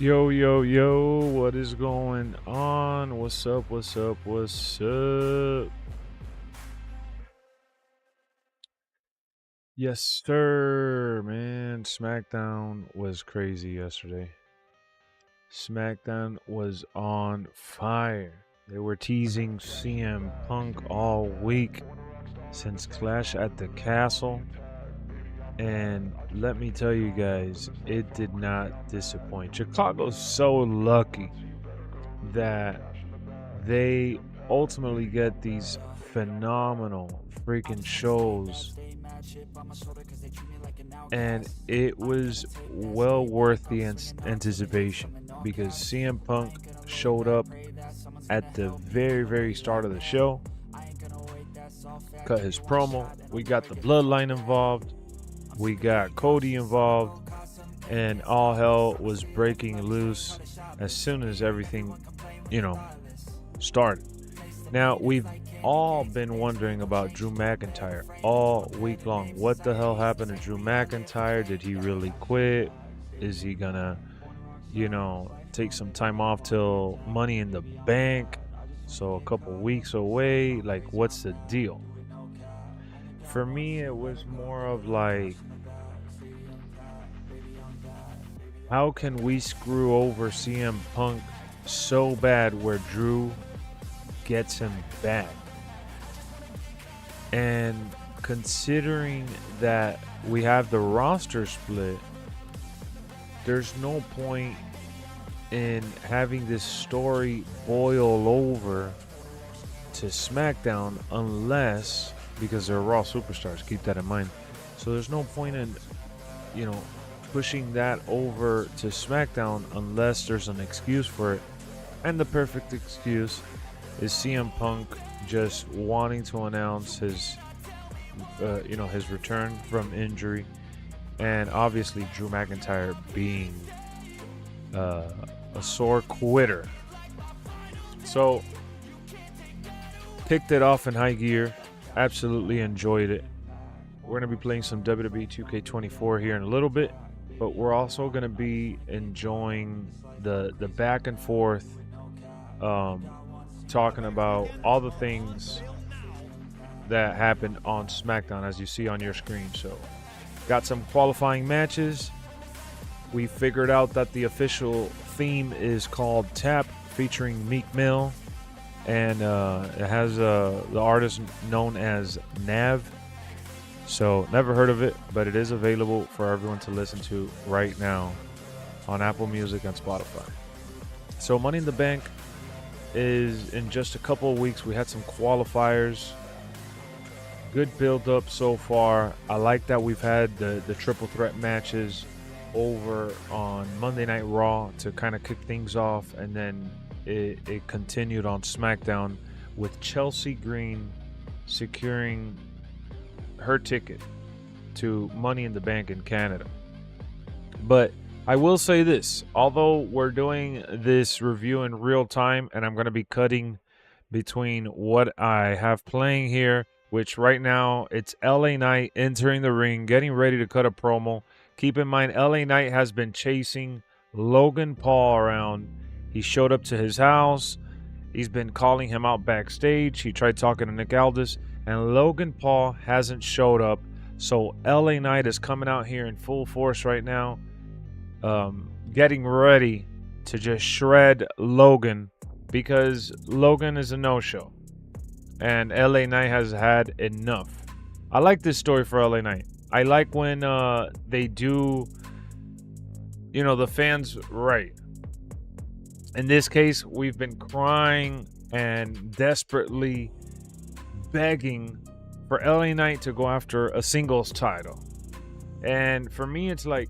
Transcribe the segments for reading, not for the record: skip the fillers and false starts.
Yo, yo, yo, what is going on? What's up? What's up? What's up? Yes, sir, man. Smackdown was crazy yesterday. Smackdown was on fire. They were teasing CM Punk all week since Clash at the Castle. And let me tell you guys, it did not disappoint. Chicago's so lucky that they ultimately get these phenomenal freaking shows, and it was well worth the anticipation because CM Punk showed up at the very start of the show, cut his promo. We got the Bloodline involved, we got Cody involved, and all hell was breaking loose as soon as everything started. Now, we've all been wondering about Drew McIntyre all week long. What the hell happened to Drew McIntyre? Did he really quit? Is he gonna, take some time off till Money in the Bank? So a couple weeks away. Like, what's the deal? For me, it was more of like, how can we screw over CM Punk so bad where Drew gets him back? And considering that we have the roster split, there's no point in having this story boil over to SmackDown unless, because they're Raw superstars, keep that in mind. So there's no point in, pushing that over to SmackDown unless there's an excuse for it. And the perfect excuse is CM Punk just wanting to announce his return from injury, and obviously Drew McIntyre being a sore quitter. So kicked it off in high gear. Absolutely enjoyed it. We're going to be playing some WWE 2K24 here in a little bit, but we're also going to be enjoying the back and forth, talking about all the things that happened on SmackDown as you see on your screen. So got some qualifying matches. We figured out that the official theme is called Tap, featuring Meek Mill, and it has the artist known as Nav. So never heard of it, but it is available for everyone to listen to right now on Apple Music and Spotify. So Money in the Bank is in just a couple of weeks. We had some qualifiers. Good build up so far. I like that we've had the triple threat matches over on Monday Night Raw to kind of kick things off, and then it continued on SmackDown with Chelsea Green securing her ticket to Money in the Bank in Canada. But I will say this, although we're doing this review in real time and I'm going to be cutting between what I have playing here, which right now it's LA Knight entering the ring, getting ready to cut a promo. Keep in mind, LA Knight has been chasing Logan Paul around. He showed up to his house. He's been calling him out backstage. He tried talking to Nick Aldis, and Logan Paul hasn't showed up. So LA Knight is coming out here in full force right now, getting ready to just shred Logan, because Logan is a no-show and LA Knight has had enough. I like this story for LA Knight. I like when they do, the fans right. In this case, we've been crying and desperately begging for LA Knight to go after a singles title. And for me, it's like,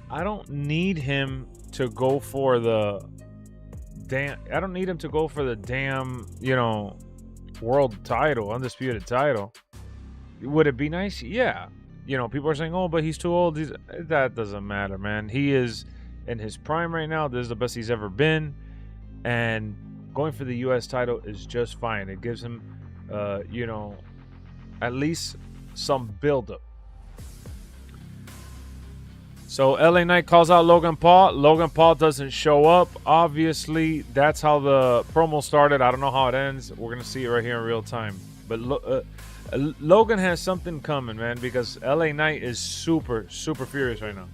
I don't need him to go for the damn, world title, undisputed title. Would it be nice? Yeah. People are saying, oh, but he's too old. That doesn't matter, man. He is in his prime right now. This is the best he's ever been. And going for the U.S. title is just fine. It gives him, at least some build-up. So LA Knight calls out Logan Paul. Logan Paul doesn't show up. Obviously, that's how the promo started. I don't know how it ends. We're going to see it right here in real time. But Logan has something coming, man, because LA Knight is super, super furious right now.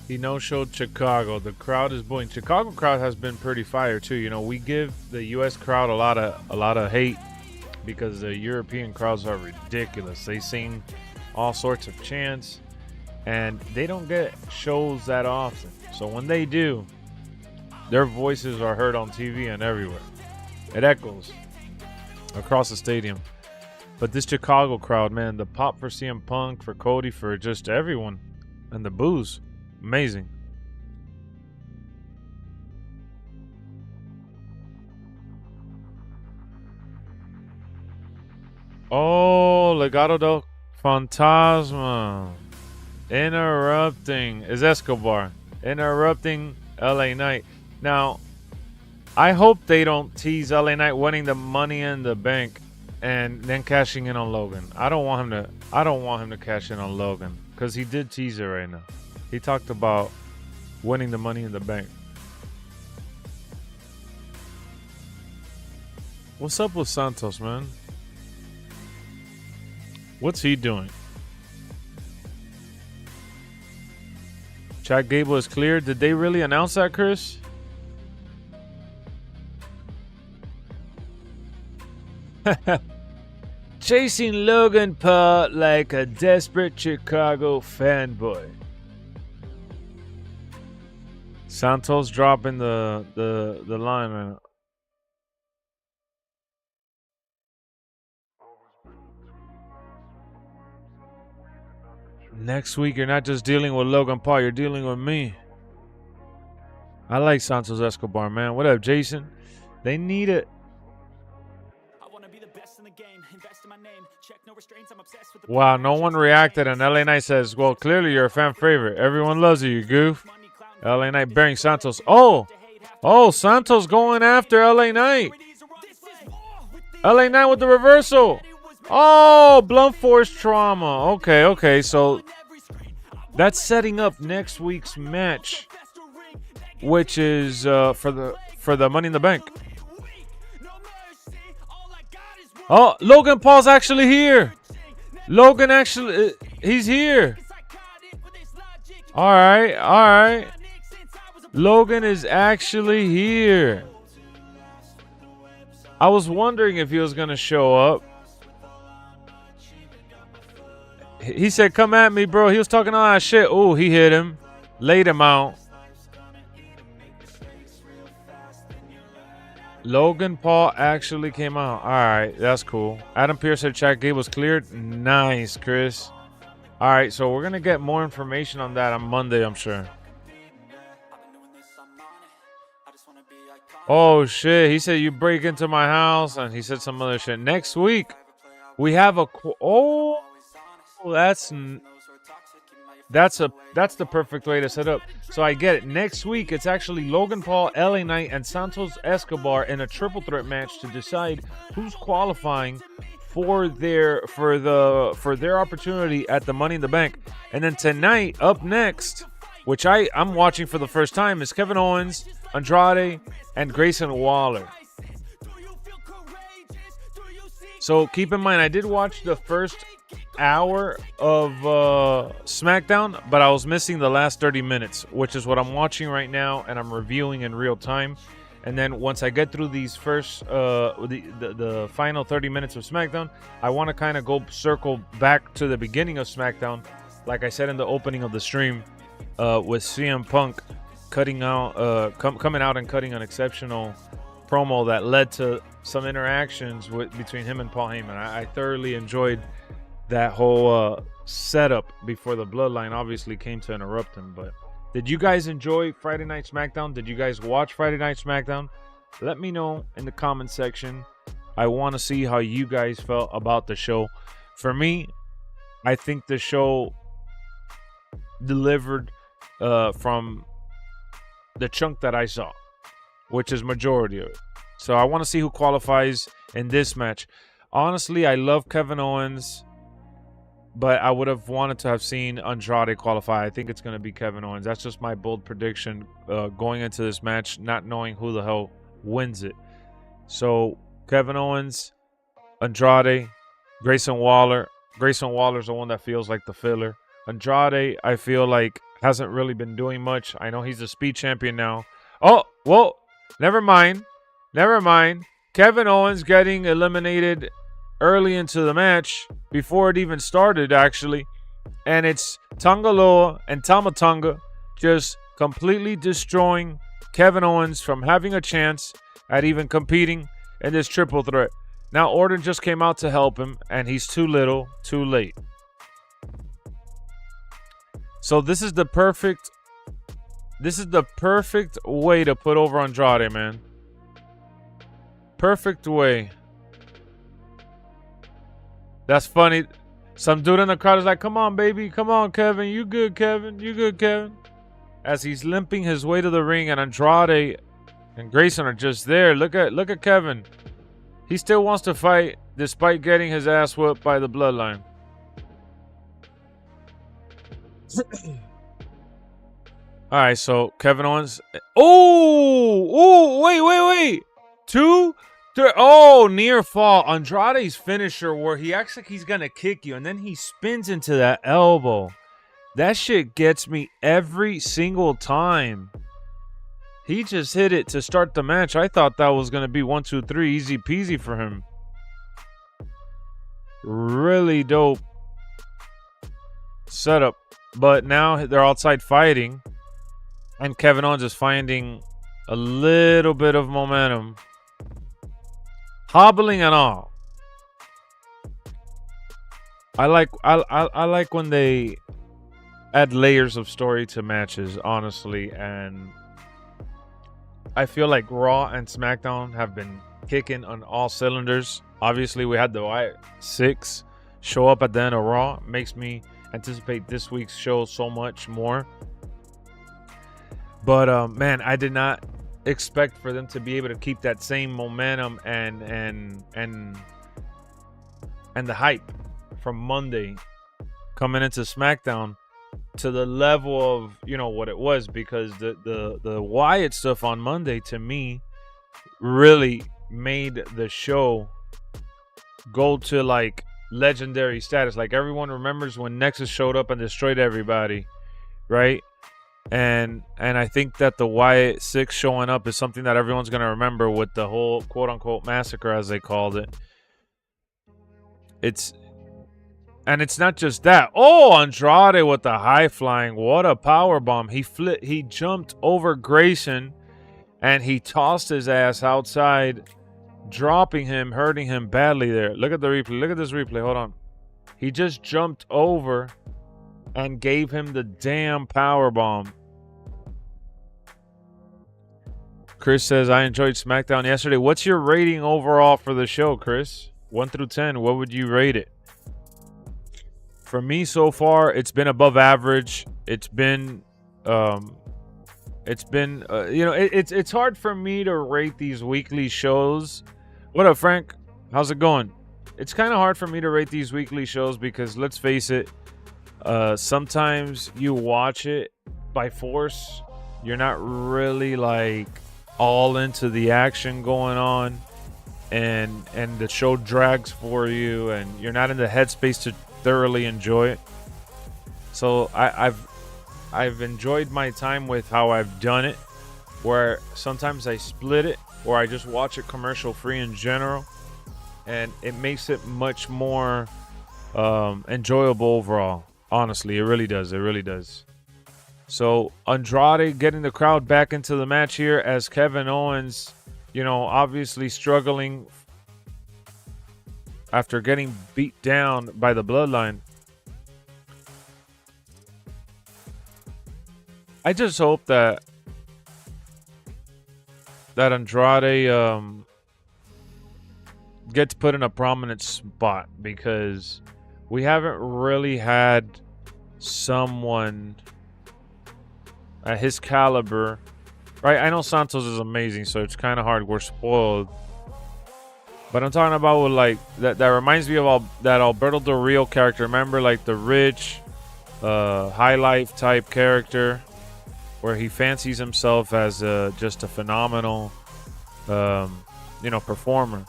He no-showed Chicago. The crowd is booing. Chicago crowd has been pretty fire too. You know, we give the U.S. crowd a lot of hate because the European crowds are ridiculous. They sing all sorts of chants, and they don't get shows that often. So when they do, their voices are heard on TV and everywhere. It echoes across the stadium. But this Chicago crowd, man, the pop for CM Punk, for Cody, for just everyone, and the boos. Amazing. Oh, Legado del Fantasma. Interrupting. Is Escobar. Interrupting LA Knight. Now, I hope they don't tease LA Knight winning the Money in the Bank and then cashing in on Logan. I don't want him to cash in on Logan because he did tease it right now. He talked about winning the Money in the Bank. What's up with Santos, man? What's he doing? Chad Gable is cleared. Did they really announce that, Chris? Chasing Logan Paul like a desperate Chicago fanboy. Santos dropping the line right now. Next week, you're not just dealing with Logan Paul, you're dealing with me. I like Santos Escobar, man. What up, Jason? They need it. Wow, no one reacted, and LA Knight says, well, clearly you're a fan favorite. Everyone loves you, you goof. LA Knight bearing Santos. Oh, Santos going after LA Knight. LA Knight with the reversal. Oh, blunt force trauma. Okay. So that's setting up next week's match, which is for the Money in the Bank. Oh, Logan Paul's actually here. Logan actually, he's here. All right. Logan is actually here. I was wondering if he was going to show up. He said, come at me, bro. He was talking all that shit. Oh, he hit him. Laid him out. Logan Paul actually came out. All right, that's cool. Adam Pierce said Chad Gable was cleared. Nice, Chris. All right, so we're going to get more information on that on Monday, I'm sure. Oh, shit. He said you break into my house, and he said some other shit. Next week, we have a... Oh, that's the perfect way to set up. So I get it. Next week, it's actually Logan Paul, LA Knight, and Santos Escobar in a triple threat match to decide who's qualifying for their opportunity at the Money in the Bank. And then tonight, up next, which I'm watching for the first time, is Kevin Owens, Andrade, and Grayson Waller. So keep in mind, I did watch the first hour of Smackdown, but I was missing the last 30 minutes, which is what I'm watching right now, and I'm reviewing in real time. And then once I get through these first the final 30 minutes of Smackdown, I want to kind of go circle back to the beginning of Smackdown, like I said in the opening of the stream, with CM Punk coming out and cutting an exceptional promo that led to some interactions between him and Paul Heyman. I thoroughly enjoyed that whole setup before the Bloodline obviously came to interrupt him. But did you guys enjoy Friday Night Smackdown? Did you guys watch Friday Night Smackdown? Let me know in the comment section. I want to see how you guys felt about the show. For me, I think the show delivered from the chunk that I saw. which is majority of it. So I want to see who qualifies in this match. Honestly, I love Kevin Owens, but I would have wanted to have seen Andrade qualify. I think it's going to be Kevin Owens. That's just my bold prediction going into this match, not knowing who the hell wins it. So Kevin Owens, Andrade, Grayson Waller. Grayson Waller's the one that feels like the filler. Andrade, I feel like, hasn't really been doing much. I know he's a speed champion now. Oh, whoa. Never mind. Never mind. Kevin Owens getting eliminated early into the match before it even started, actually. And it's Tangaloa and Tama Tonga just completely destroying Kevin Owens from having a chance at even competing in this triple threat. Now Orton just came out to help him, and he's too little, too late. So this is the perfect way to put over Andrade, man. Perfect way. That's funny. Some dude in the crowd is like, "Come on, baby. Come on, Kevin. You good, Kevin. You good, Kevin." As he's limping his way to the ring, and Andrade and Grayson are just there. Look at Kevin. He still wants to fight despite getting his ass whooped by the Bloodline. All right, so Kevin Owens. Oh, wait. 2, 3. Oh, near fall. Andrade's finisher where he acts like he's going to kick you, and then he spins into that elbow. That shit gets me every single time. He just hit it to start the match. I thought that was going to be 1, 2, 3. Easy peasy for him. Really dope setup. But now they're outside fighting. And Kevin Owens is finding a little bit of momentum. Hobbling and all. I like when they add layers of story to matches, honestly, and I feel like Raw and SmackDown have been kicking on all cylinders. Obviously, we had the Wyatt Sicks show up at the end of Raw. Makes me anticipate this week's show so much more. But man, I did not expect for them to be able to keep that same momentum and the hype from Monday coming into SmackDown to the level of, you know, what it was, because the Wyatt stuff on Monday to me really made the show go to like legendary status. Like everyone remembers when Nexus showed up and destroyed everybody, right? And I think that the Wyatt Sicks showing up is something that everyone's going to remember with the whole quote-unquote massacre, as they called it. It's not just that. Oh, Andrade with the high flying. What a power bomb. He jumped over Grayson and he tossed his ass outside, dropping him, hurting him badly there. Look at the replay. Look at this replay. Hold on. He just jumped over and gave him the damn power bomb. Chris says, I enjoyed SmackDown yesterday. What's your rating overall for the show, Chris? 1 through 10, what would you rate it? For me so far, it's been above average. It's been it's hard for me to rate these weekly shows. What up, Frank? How's it going? It's kind of hard for me to rate these weekly shows because, let's face it, sometimes you watch it by force. You're not really like all into the action going on, and the show drags for you, and you're not in the headspace to thoroughly enjoy it. So I've enjoyed my time with how I've done it, where sometimes I split it or I just watch it commercial free in general, and it makes it much more enjoyable overall. Honestly, it really does. It really does. So Andrade getting the crowd back into the match here as Kevin Owens, you know, obviously struggling after getting beat down by the Bloodline. I just hope that Andrade gets put in a prominent spot, because we haven't really had someone at his caliber Right? I know Santos is amazing, so it's kind of hard. We're spoiled. But I'm talking about with like that reminds me of that Alberto Del Rio character. Remember, like the rich, high life type character, where he fancies himself as just a phenomenal, performer.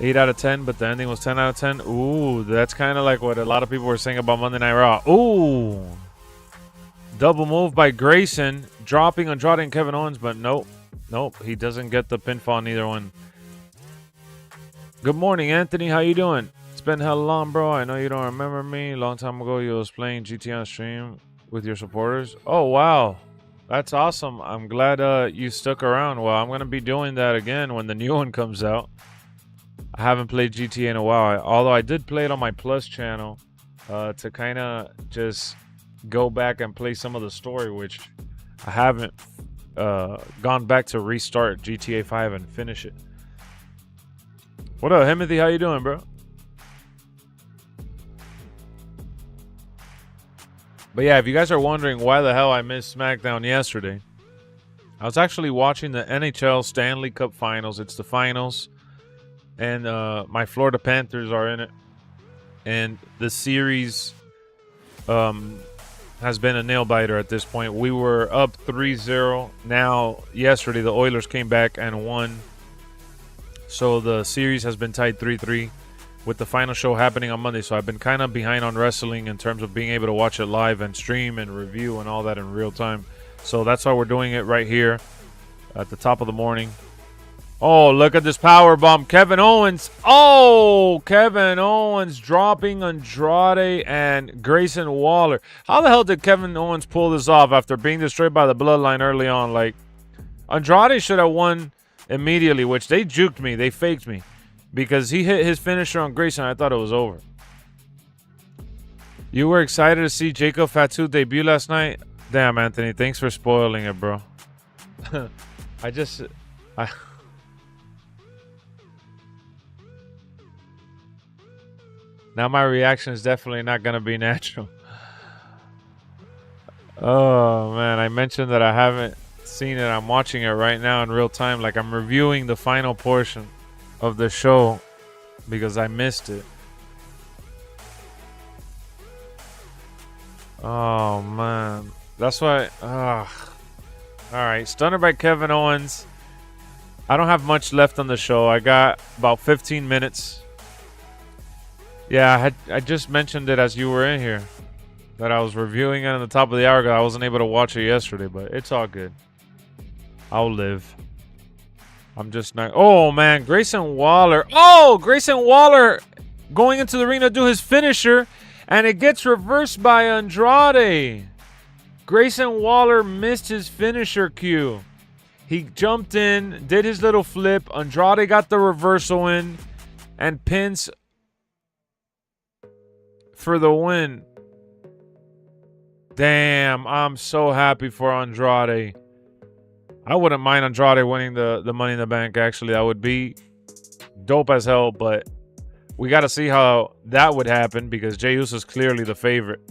8 out of 10, but the ending was 10 out of 10. Ooh, that's kind of like what a lot of people were saying about Monday Night Raw. Ooh, double move by Grayson, dropping Andrade and Kevin Owens, but nope, he doesn't get the pinfall in either one. Good morning, Anthony. How you doing? It's been hella long, bro. I know you don't remember me. Long time ago, you was playing GT on stream with your supporters. Oh, wow. That's awesome. I'm glad you stuck around. Well, I'm going to be doing that again when the new one comes out. I haven't played GTA in a while, although I did play it on my Plus channel to kind of just go back and play some of the story, which I haven't gone back to restart GTA 5 and finish it. What up, Timothy? How you doing, bro? But yeah, if you guys are wondering why the hell I missed Smackdown yesterday, I was actually watching the NHL Stanley Cup Finals. It's the finals. And my Florida Panthers are in it. And the series has been a nail-biter at this point. We were up 3-0. Now, yesterday, the Oilers came back and won. So the series has been tied 3-3 with the final show happening on Monday. So I've been kind of behind on wrestling in terms of being able to watch it live and stream and review and all that in real time. So that's why we're doing it right here at the top of the morning. Oh, look at this power bomb. Kevin Owens. Oh, Kevin Owens dropping Andrade and Grayson Waller. How the hell did Kevin Owens pull this off after being destroyed by the Bloodline early on? Like, Andrade should have won immediately, which they juked me. They faked me because he hit his finisher on Grayson. I thought it was over. You were excited to see Jacob Fatu debut last night? Damn, Anthony. Thanks for spoiling it, bro. Now my reaction is definitely not going to be natural. Oh, man. I mentioned that I haven't seen it. I'm watching it right now in real time. Like, I'm reviewing the final portion of the show because I missed it. Oh, man. That's why... All right. Stunner by Kevin Owens. I don't have much left on the show. I got about 15 minutes. Yeah, I just mentioned it as you were in here, that I was reviewing it on the top of the hour. I wasn't able to watch it yesterday, but it's all good. I'll live. I'm just not... Oh, man, Grayson Waller. Oh, Grayson Waller going into the ring to do his finisher, and it gets reversed by Andrade. Grayson Waller missed his finisher cue. He jumped in, did his little flip. Andrade got the reversal in and pins for the win. Damn, I'm so happy for Andrade. I wouldn't mind Andrade winning the Money in the Bank, actually. That would be dope as hell, but we got to see how that would happen because Jey Uso is clearly the favorite.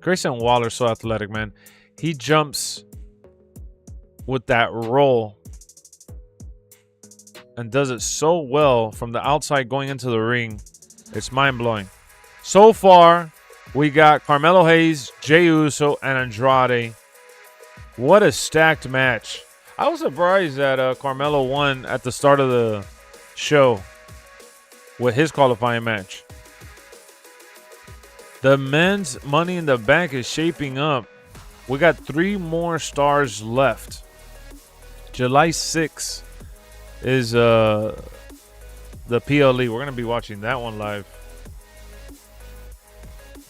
Grayson Waller's so athletic, man. He jumps with that roll and does it so well from the outside going into the ring. It's mind-blowing. So far, we got Carmelo Hayes, Jey Uso, and Andrade. What a stacked match. I was surprised that Carmelo won at the start of the show with his qualifying match. The men's Money in the Bank is shaping up. We got 3 more stars left. July 6th is... the PLE. We're going to be watching that one live.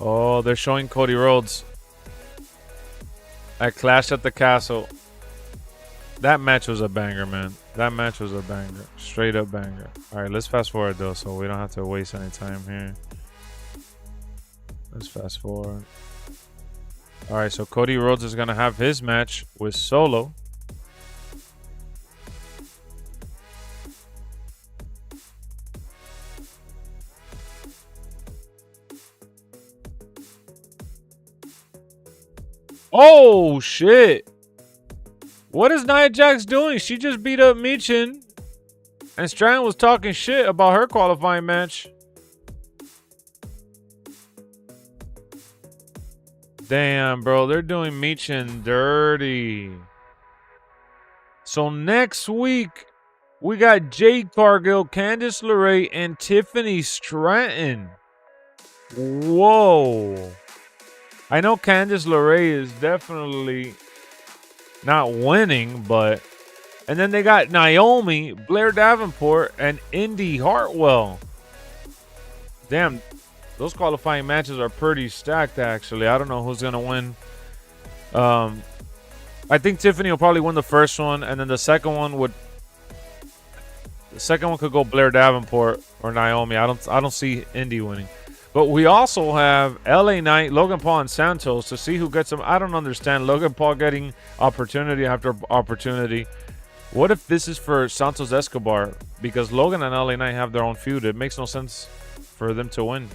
Oh, they're showing Cody Rhodes at Clash at the Castle. That match was a banger, man. That match was a banger. Straight up banger. All right, let's fast forward, though, so we don't have to waste any time here. Let's fast forward. All right, so Cody Rhodes is going to have his match with Solo. Oh, shit. What is Nia Jax doing? She just beat up Michin. And Strand was talking shit about her qualifying match. Damn, bro. They're doing Michin dirty. So next week, we got Jade Cargill, Candice LeRae, and Tiffany Stratton. Whoa. I know Candice LeRae is definitely not winning, but... And then they got Naomi, Blair Davenport, and Indy Hartwell. Damn, those qualifying matches are pretty stacked, actually. I don't know who's going to win. I think Tiffany will probably win the first one, and then the second one would... The second one could go Blair Davenport or Naomi. I don't see Indy winning. But we also have LA Knight, Logan Paul, and Santos to see who gets them. I don't understand Logan Paul getting opportunity after opportunity. What if this is for Santos Escobar? Because Logan and LA Knight have their own feud. It makes no sense for them to win.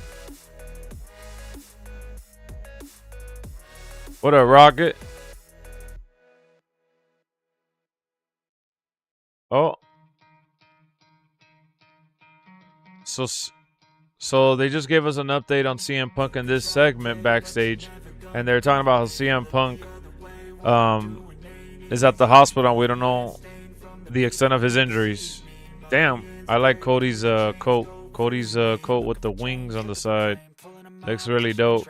What a Rocket. Oh. So they just gave us an update on CM Punk in this segment backstage. And they're talking about how CM Punk is at the hospital. And we don't know the extent of his injuries. Damn, I like Cody's coat. Cody's coat with the wings on the side. Looks really dope.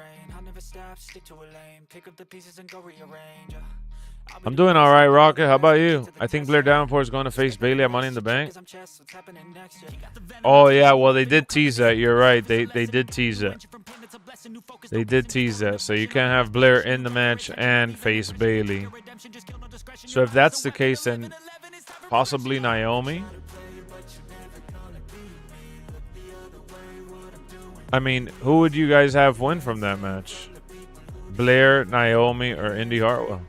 I'm doing all right, Rocket. How about you? I think Blair Davenport is going to face Bayley at Money in the Bank. Oh, yeah. Well, they did tease that. You're right. They did tease that. They did tease that. So you can't have Blair in the match and face Bayley. So if that's the case, then possibly Naomi. I mean, who would you guys have win from that match? Blair, Naomi, or Indy Hartwell?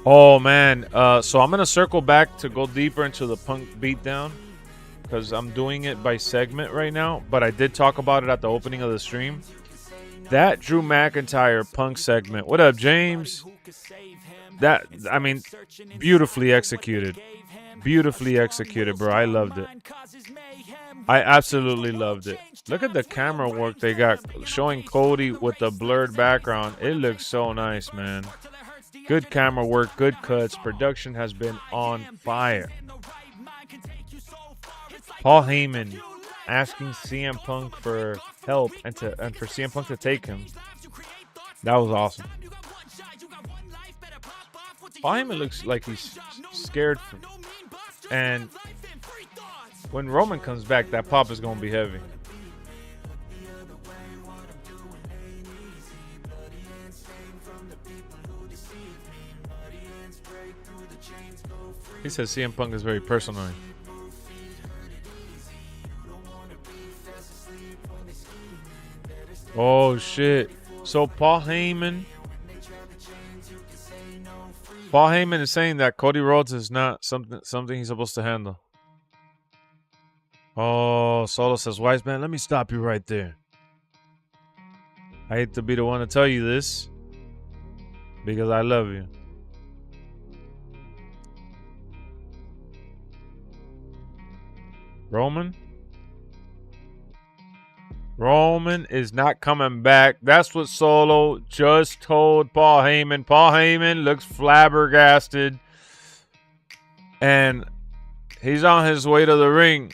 Oh, man. So I'm going to circle back to go deeper into the Punk beatdown because I'm doing it by segment right now. But I did talk about it at the opening of the stream. That Drew McIntyre Punk segment. What up, James? That, I mean, beautifully executed. Beautifully executed, bro. I loved it. I absolutely loved it. Look at the camera work they got showing Cody with the blurred background. It looks so nice, man. Good camera work, good cuts. Production has been on fire. Paul Heyman asking CM Punk for help and for CM Punk to take him. That was awesome. Paul Heyman looks like he's scared. And when Roman comes back, that pop is going to be heavy. He says CM Punk is very personal. Oh, shit. So Paul Heyman is saying that Cody Rhodes is not something he's supposed to handle. Oh, Solo says, Wise Man, let me stop you right there. I hate to be the one to tell you this because I love you. Roman is not coming back. That's what Solo just told Paul Heyman. Paul Heyman looks flabbergasted. And he's on his way to the ring.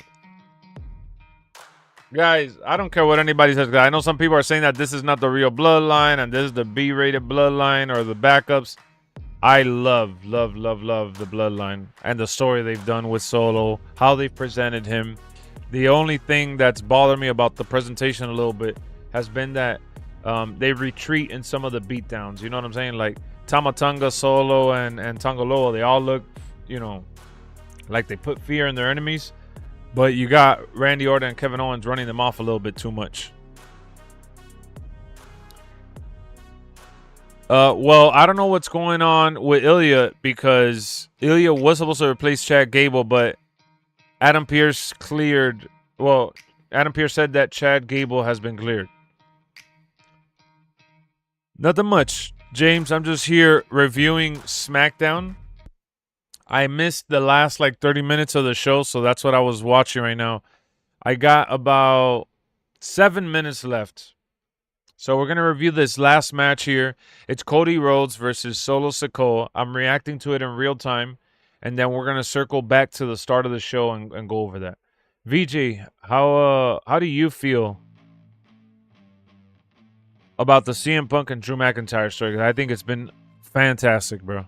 Guys, I don't care what anybody says. I know some people are saying that this is not the real Bloodline and this is the B-rated Bloodline or the backups. I love the Bloodline and the story they've done with Solo, how they presented him. The only thing that's bothered me about the presentation a little bit has been that they retreat in some of the beatdowns. You know what I'm saying? Like Tama Tonga, Solo, and Tongaloa, they all look, you know, like they put fear in their enemies. But you got Randy Orton and Kevin Owens running them off a little bit too much. Well, I don't know what's going on with Ilya because Ilya was supposed to replace Chad Gable, but Adam Pearce cleared. Well, Adam Pearce said that Chad Gable has been cleared. Nothing much, James. I'm just here reviewing SmackDown. I missed the last like 30 minutes of the show, so that's what I was watching right now. I got about 7 minutes left. So we're going to review this last match here. It's Cody Rhodes versus Solo Sikoa. I'm reacting to it in real time, and then we're going to circle back to the start of the show and go over that. VJ, how do you feel about the CM Punk and Drew McIntyre story? I think it's been fantastic, bro.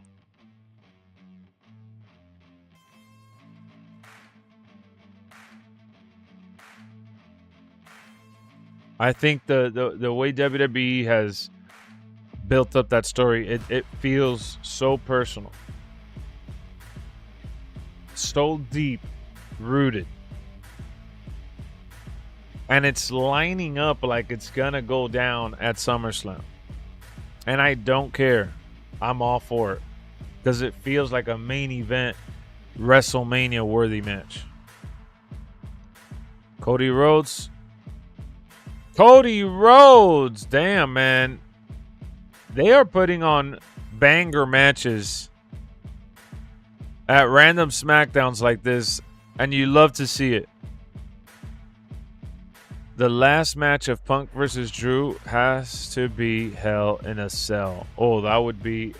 I think the way WWE has built up that story, it feels so personal, so deep rooted, and it's lining up like it's gonna go down at SummerSlam. And I don't care. I'm all for it because it feels like a main event WrestleMania worthy match. Cody Rhodes, damn, man. They are putting on banger matches at random SmackDowns like this, and you love to see it. The last match of Punk versus Drew has to be Hell in a Cell. Oh, that would be...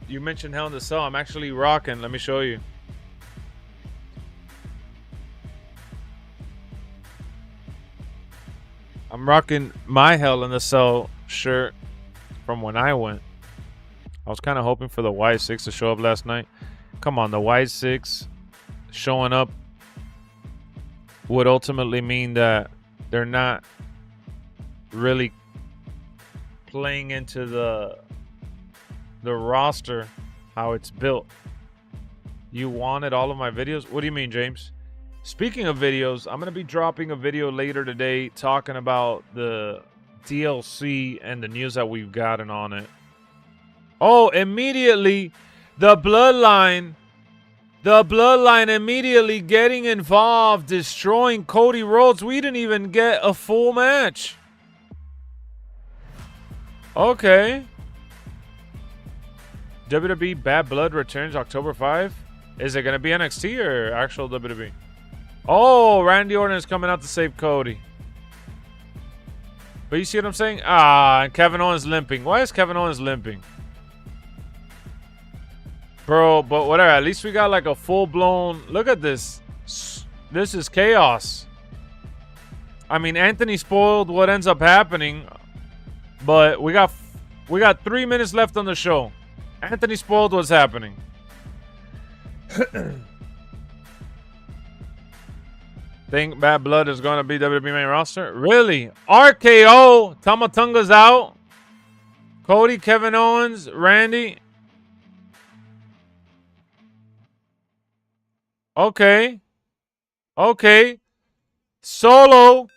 you mentioned Hell in a Cell. I'm actually rocking. Let me show you. I'm rocking my Hell in a Cell shirt from when I went. I was kind of hoping for the Wyatt Sicks to show up last night. Come on, the Wyatt Sicks showing up would ultimately mean that they're not really playing into the roster, how it's built. You wanted all of my videos? What do you mean, James? Speaking of videos, I'm going to be dropping a video later today talking about the DLC and the news that we've gotten on it. Oh, immediately, the Bloodline immediately getting involved, destroying Cody Rhodes. We didn't even get a full match. Okay. WWE Bad Blood returns October 5. Is it going to be NXT or actual WWE? Oh, Randy Orton is coming out to save Cody. But you see what I'm saying? And Kevin Owens limping. Why is Kevin Owens limping? Bro, but whatever. At least we got like a full-blown... Look at this. This is chaos. I mean, Anthony spoiled what ends up happening. But we got 3 minutes left on the show. Anthony spoiled what's happening. Think Bad Blood is going to be WWE main roster? Really? RKO. Tamatunga's out. Cody, Kevin Owens, Randy. Okay. Solo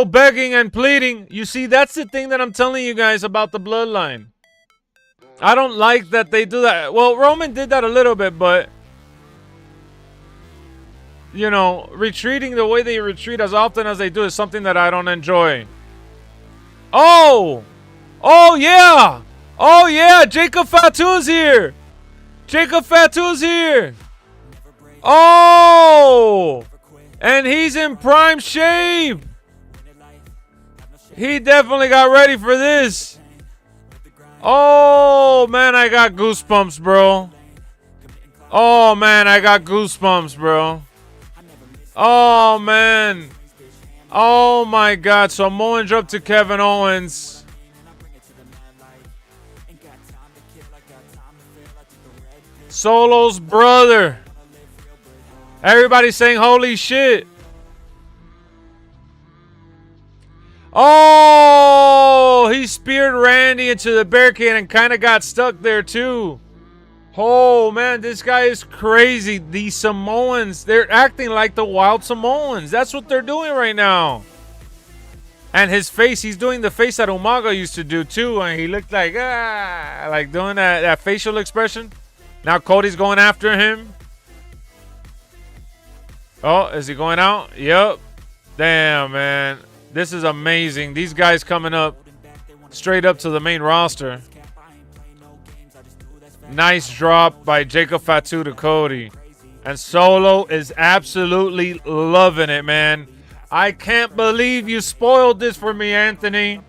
begging and pleading. You see, that's the thing that I'm telling you guys about the Bloodline. I don't like that they do that. Well, Roman did that a little bit, but... You know, retreating the way they retreat as often as they do is something that I don't enjoy. Oh! Oh, yeah! Oh, yeah! Jacob Fatu's here! Oh! And he's in prime shape! He definitely got ready for this. Oh, man, I got goosebumps, bro. Oh, man, I got goosebumps, bro. Oh, man. Oh, my God. Samoan drop to Kevin Owens. Solo's brother. Everybody's saying, holy shit. Oh, he speared Randy into the barricade and kind of got stuck there, too. Oh, man, this guy is crazy. These Samoans, they're acting like the wild Samoans. That's what they're doing right now. And his face, he's doing the face that Umaga used to do, too. And he looked like doing that facial expression. Now Cody's going after him. Oh, is he going out? Yep. Damn, man. This is amazing. These guys coming up. straight up to the main roster. Nice drop by Jacob Fatu to Cody. And Solo is absolutely loving it, man. I can't believe you spoiled this for me, Anthony.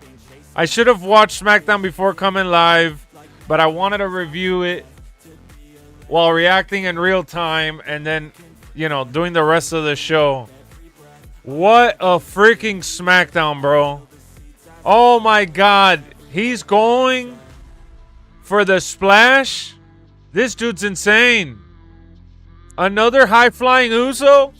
I should have watched SmackDown before coming live, but I wanted to review it while reacting in real time and then, you know, doing the rest of the show. What a freaking SmackDown, bro. Oh my God. He's going for the splash? This dude's insane. Another high-flying Uso?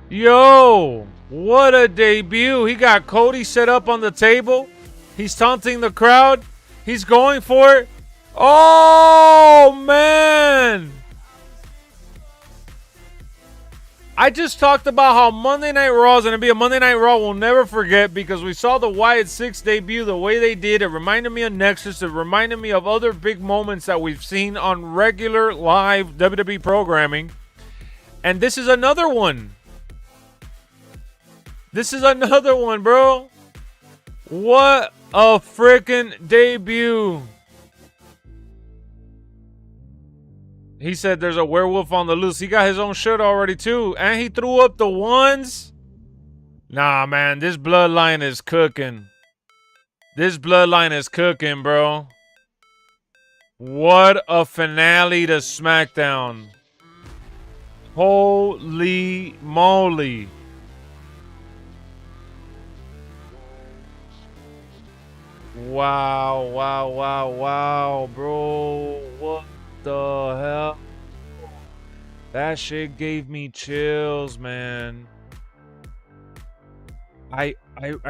Yo, what a debut. He got Cody set up on the table. He's taunting the crowd. He's going for it. Oh, man. I just talked about how Monday Night Raw is going to be a Monday Night Raw we'll never forget because we saw the Wyatt Sicks debut the way they did. It reminded me of Nexus. It reminded me of other big moments that we've seen on regular live WWE programming. And this is another one. This is another one, bro. What a freaking debut. He said there's a werewolf on the loose. He got his own shirt already, too. And he threw up the ones. Nah, man. This bloodline is cooking. This bloodline is cooking, bro. What a finale to SmackDown. Holy moly. Wow, wow, wow, wow, bro. What the hell? That shit gave me chills, man. I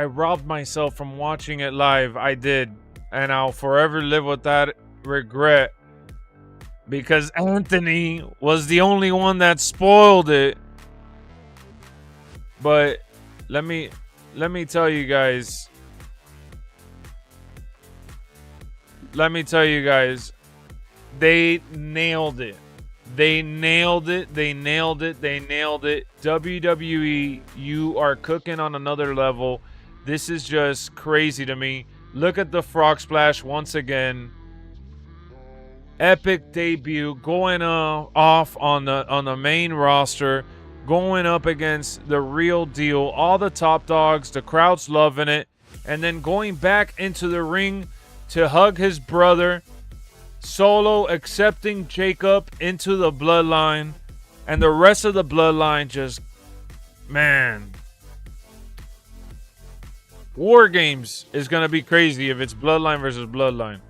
robbed myself from watching it live. I did. And I'll forever live with that regret. Because Anthony was the only one that spoiled it. But let me tell you guys. Let me tell you guys, they nailed it. They nailed it. They nailed it. They nailed it. WWE, you are cooking on another level. This is just crazy to me. Look at the frog splash once again. Epic debut, going off on the main roster, going up against the real deal. All the top dogs, the crowd's loving it, and then going back into the ring to hug his brother. Solo accepting Jacob into the bloodline. And the rest of the bloodline just, man. War Games is going to be crazy if it's bloodline versus bloodline.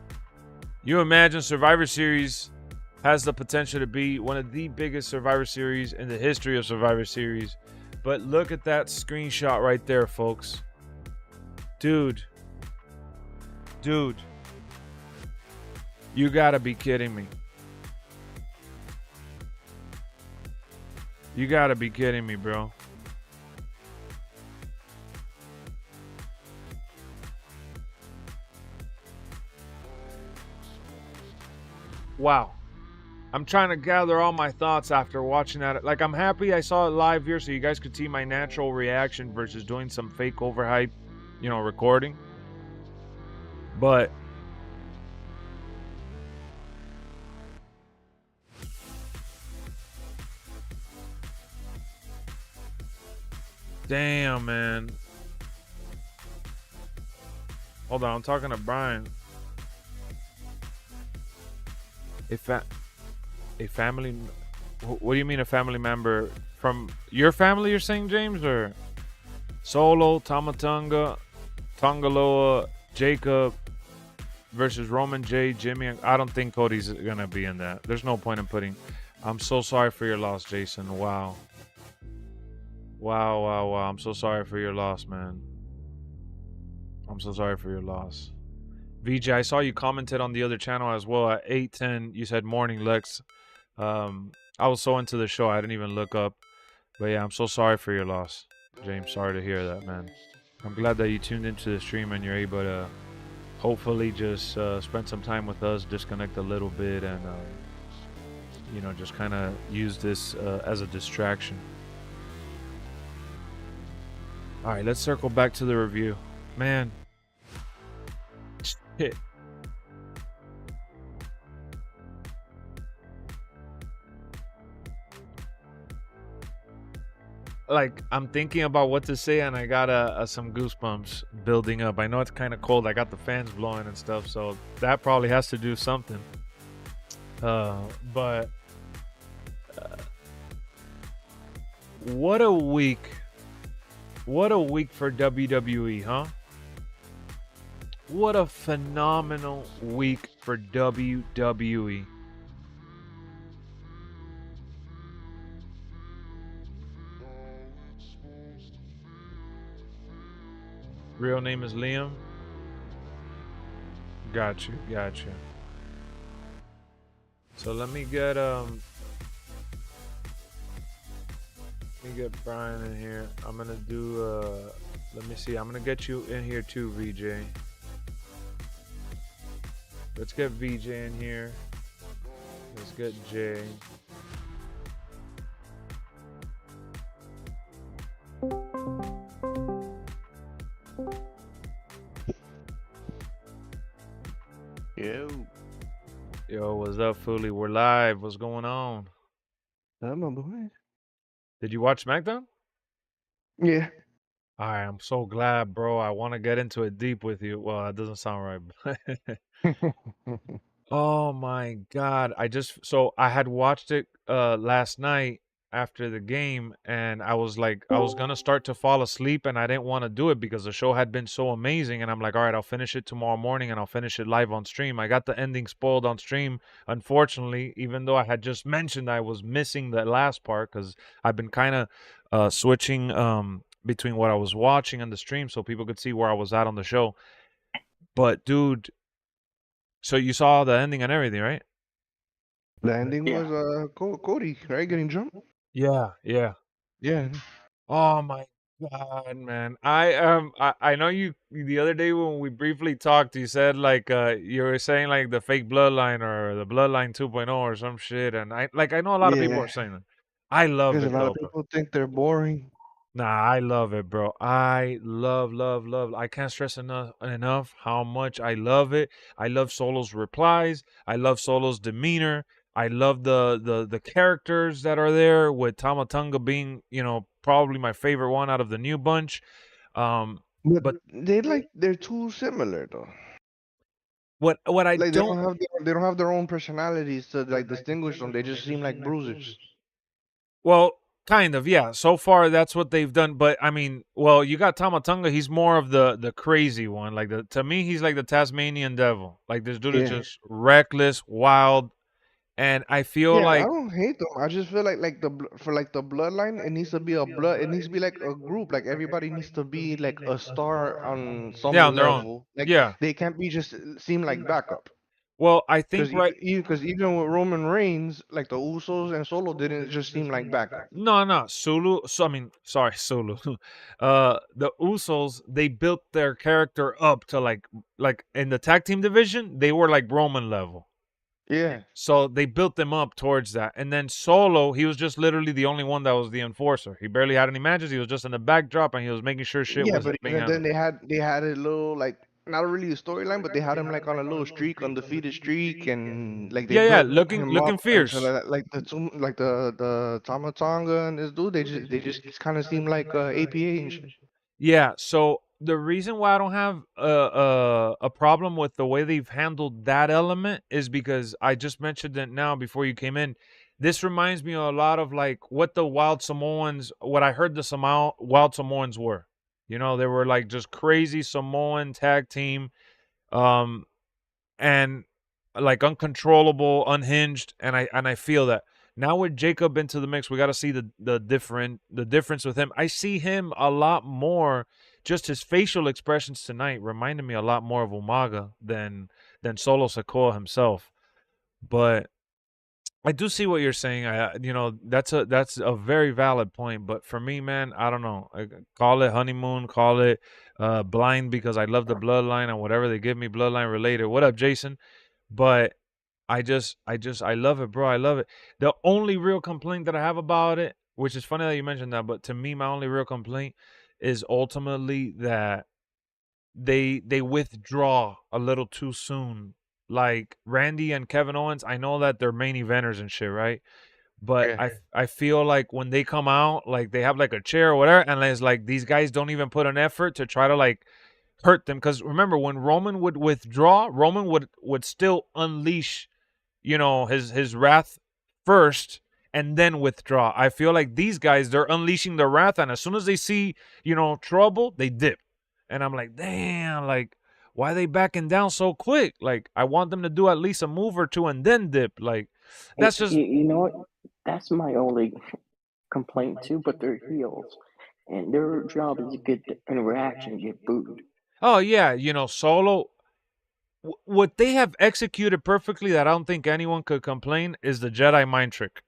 You imagine Survivor Series has the potential to be one of the biggest Survivor Series in the history of Survivor Series. But look at that screenshot right there, folks. Dude. You gotta be kidding me. You gotta be kidding me, bro. Wow. I'm trying to gather all my thoughts after watching that. Like, I'm happy I saw it live here so you guys could see my natural reaction versus doing some fake overhype, you know, recording. But damn, man. Hold on, I'm talking to Brian. A family. What do you mean a family member? From your family, you're saying, James? Or Solo, Tamatonga, Tongaloa, Jacob versus Roman J, Jimmy? I don't think Cody's going to be in that. There's no point in putting. I'm so sorry for your loss, Jason. Wow. Wow. I'm so sorry for your loss, man. I'm so sorry for your loss. VJ, I saw you commented on the other channel as well at 8:10. You said morning, Lex. I was so into the show I didn't even look up. But yeah, I'm so sorry for your loss, James. Sorry to hear that, man. I'm glad that you tuned into the stream and you're able to hopefully just spend some time with us, disconnect a little bit, and you know, just kind of use this as a distraction. All right, let's circle back to the review. Man, shit. Like, I'm thinking about what to say, and I got some goosebumps building up. I know it's kind of cold. I got the fans blowing and stuff, so that probably has to do something. But what a week. What a week for WWE, huh? What a phenomenal week for WWE. Real name is Liam. Got you. So let me get Brian in here. I'm gonna do let me see. I'm gonna get you in here too, VJ. Let's get VJ in here. Let's get Jay. Yo, what's up, Foolie? We're live. What's going on? Did you watch Smackdown? Yeah. All right, I'm so glad, bro. I want to get into it deep with you. Well, that doesn't sound right. Oh my God. I had watched it last night after the game, and I was gonna start to fall asleep, and I didn't want to do it because the show had been so amazing, and I'm like, all right, I'll finish it tomorrow morning and I'll finish it live on stream. I got the ending spoiled on stream, unfortunately, even though I had just mentioned I was missing the last part because I've been kind of switching between what I was watching and the stream so people could see where I was at on the show. But dude, so you saw the ending and everything, right? The ending was Cody, right? Getting jumped. Yeah. Yeah. Oh my God, man. I know you the other day when we briefly talked, you said you were saying like the fake bloodline or the bloodline 2.0 or some shit, and I know a lot of people Yeah. are saying that. I love Because a it lot of though, bro. people think they're boring. Nah, I love it, bro. I love. I can't stress enough how much I love it. I love Solo's replies. I love Solo's demeanor. I love the characters that are there, with Tamatonga being, probably my favorite one out of the new bunch. But But they're too similar though. what I Like don't they don't have their own personalities to like distinguish them. They just seem like bruisers. well, kind of, yeah. So far, that's what they've done. But I mean, well, you got Tamatonga. He's more of the crazy one. To me, he's like the Tasmanian devil. Like, this dude is Yeah. just reckless, wild, and I feel Yeah, I like, don't hate them. I just feel like for like the bloodline, it needs to be it needs to be like a group. Like everybody needs to be like a star on yeah, some on their own. level. Like Yeah. they can't be just seem like backup. Well, I Because think right. even with Roman Reigns, like the Usos and Solo didn't just seem like backup. No, Sulu. So I mean, sorry, Sulu. The Usos, they built their character up to like in the tag team division, they were like Roman level. Yeah. So they built them up towards that. And then Solo, he was just literally the only one that was the enforcer. He barely had any matches. He was just in the backdrop, and he was making sure shit Yeah, was but being even then handled. they had a little like not really a storyline, but they had him like on a little streak, undefeated streak, and like they Yeah, built looking him up looking until fierce. like the Tamatonga and this dude, they just kind of seem like APA and shit. Yeah, so the reason why I don't have a problem with the way they've handled that element is because I just mentioned it now before you came in. This reminds me a lot of like what the Wild Samoans, what I heard the Wild Samoans were. They were like just crazy Samoan tag team, um, and like uncontrollable, unhinged, and I feel that. Now with Jacob into the mix, we got to see the difference with him. I see him a lot more. Just his facial expressions tonight reminded me a lot more of Umaga than Solo Sikoa himself. But I do see what you're saying. That's a very valid point. But for me, man, I don't know. Call it honeymoon, call it blind, because I love the bloodline and whatever they give me bloodline related. What up, Jason? But I love it, bro. I love it. The only real complaint that I have about it, which is funny that you mentioned that, but to me, my only real complaint is ultimately that they withdraw a little too soon. Like Randy and Kevin Owens, I know that they're main eventers and shit, right? But Yeah. I feel like when they come out, like they have like a chair or whatever, and it's like these guys don't even put an effort to try to like hurt them. Because remember, when Roman would withdraw, Roman would still unleash, his wrath first and then withdraw. I feel like these guys, they're unleashing their wrath, and as soon as they see, trouble, they dip. And I'm like, damn, like, why are they backing down so quick? Like, I want them to do at least a move or two and then dip. Like, that's just, You know what? That's my only complaint too. But they're heels, and their job is to get an reaction, get booed. oh yeah, Solo. What they have executed perfectly that I don't think anyone could complain is the Jedi mind trick.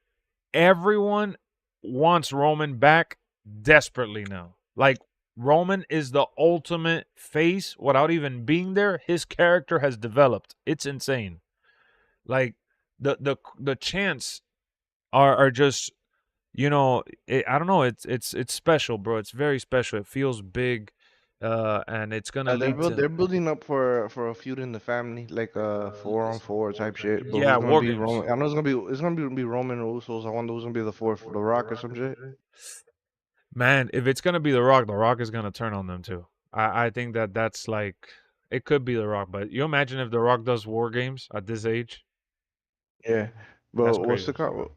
Everyone wants Roman back desperately now. Like, Roman is the ultimate face without even being there. His character has developed. It's insane. Like, the chants are just, I don't know. It's special, bro. It's very special. It feels big, and it's gonna lead to, They're building up for a feud in the family, like a 4-on-4 type shit. But yeah, who's gonna war be games. Roman? I know it's gonna be Roman Usos. I wonder who's gonna be the fourth, The Rock or some shit. Man, if it's gonna be The Rock is gonna turn on them too. I think that's like, it could be The Rock, but you imagine if The Rock does war games at this age? Yeah, That's but what's crazy. the call?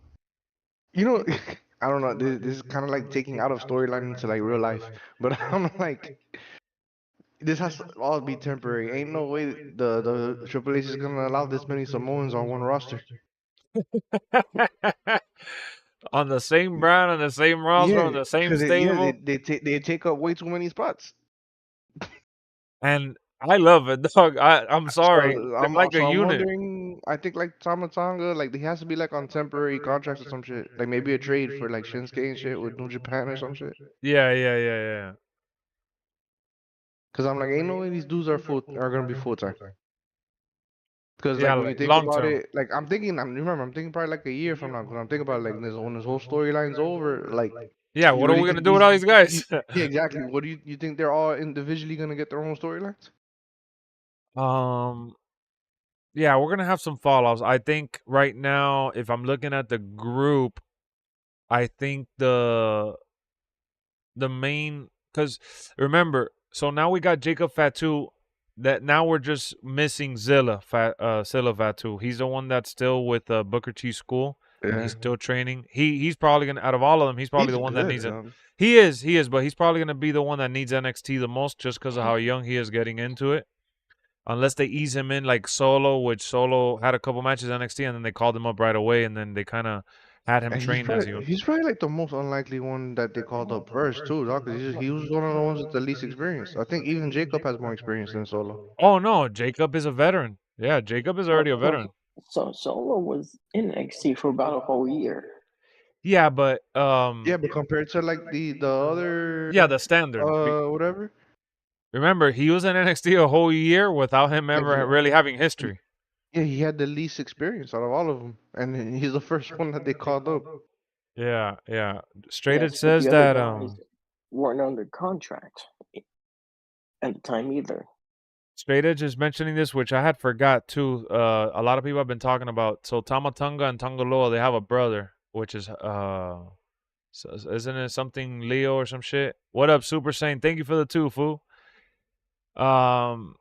You know, I don't know. This is kind of like taking out of storyline into like real life. But I'm like, this has to all be temporary. Ain't no way the Triple H is gonna allow this many Samoans on one roster. On the same brand, on the same roster, Yeah, on the same because they stable, they take up way too many spots. and I love it, dog. I'm sorry, they're like a I'm unit. wondering. I think like Tama Tonga, like he has to be like on temporary contracts or some shit. Like maybe a trade for like Shinsuke and shit with New Japan or some shit. Yeah, yeah, yeah, yeah. Cause I'm like, ain't no way these dudes are gonna be full time. Cause Yeah, like when you like think long about term. it, like I'm thinking probably like a year from now. Cause I'm thinking about like when this whole storyline's over, like Yeah, you what are really we gonna think do with all these you guys? yeah, exactly. What do you think they're all individually gonna get their own storylines? um, yeah, we're gonna have some fallouts. I think right now, if I'm looking at the group, I think the main, because remember, so now we got Jacob Fatu. That now we're just missing Zilla Fatu. He's the one that's still with Booker T school, and Yeah, he's still training. He's probably gonna, out of all of them, he's probably he's the one that good, needs it. man. He is, but he's probably gonna be the one that needs NXT the most, just because of how young he is getting into it. Unless they ease him in like Solo, which Solo had a couple matches NXT, and then they called him up right away, and then they kind of had him And trained as you. he's probably like the most unlikely one that they called up first too, dog. Cause he was one of the ones with the least experience. I think even Jacob has more experience than Solo. Oh no, Jacob is a veteran. Yeah, Jacob is already So a so veteran. so Solo was in NXT for about a whole year. Yeah, but Yeah, but compared to like the other yeah, the standard. whatever, Remember, he was in NXT a whole year without him like ever really having he history. yeah, he had the least experience out of all of them, and he's the first one that they called up. Yeah, yeah. Straight Edge Yes, but says the other that guys weren't under contract at the time either. Straight Edge is mentioning this, which I had forgot too. A lot of people have been talking about. So Tamatonga and Tongaloa, they have a brother, which is isn't it something Leo or some shit? What up, Super Saiyan? Thank you for the two, fool. Um,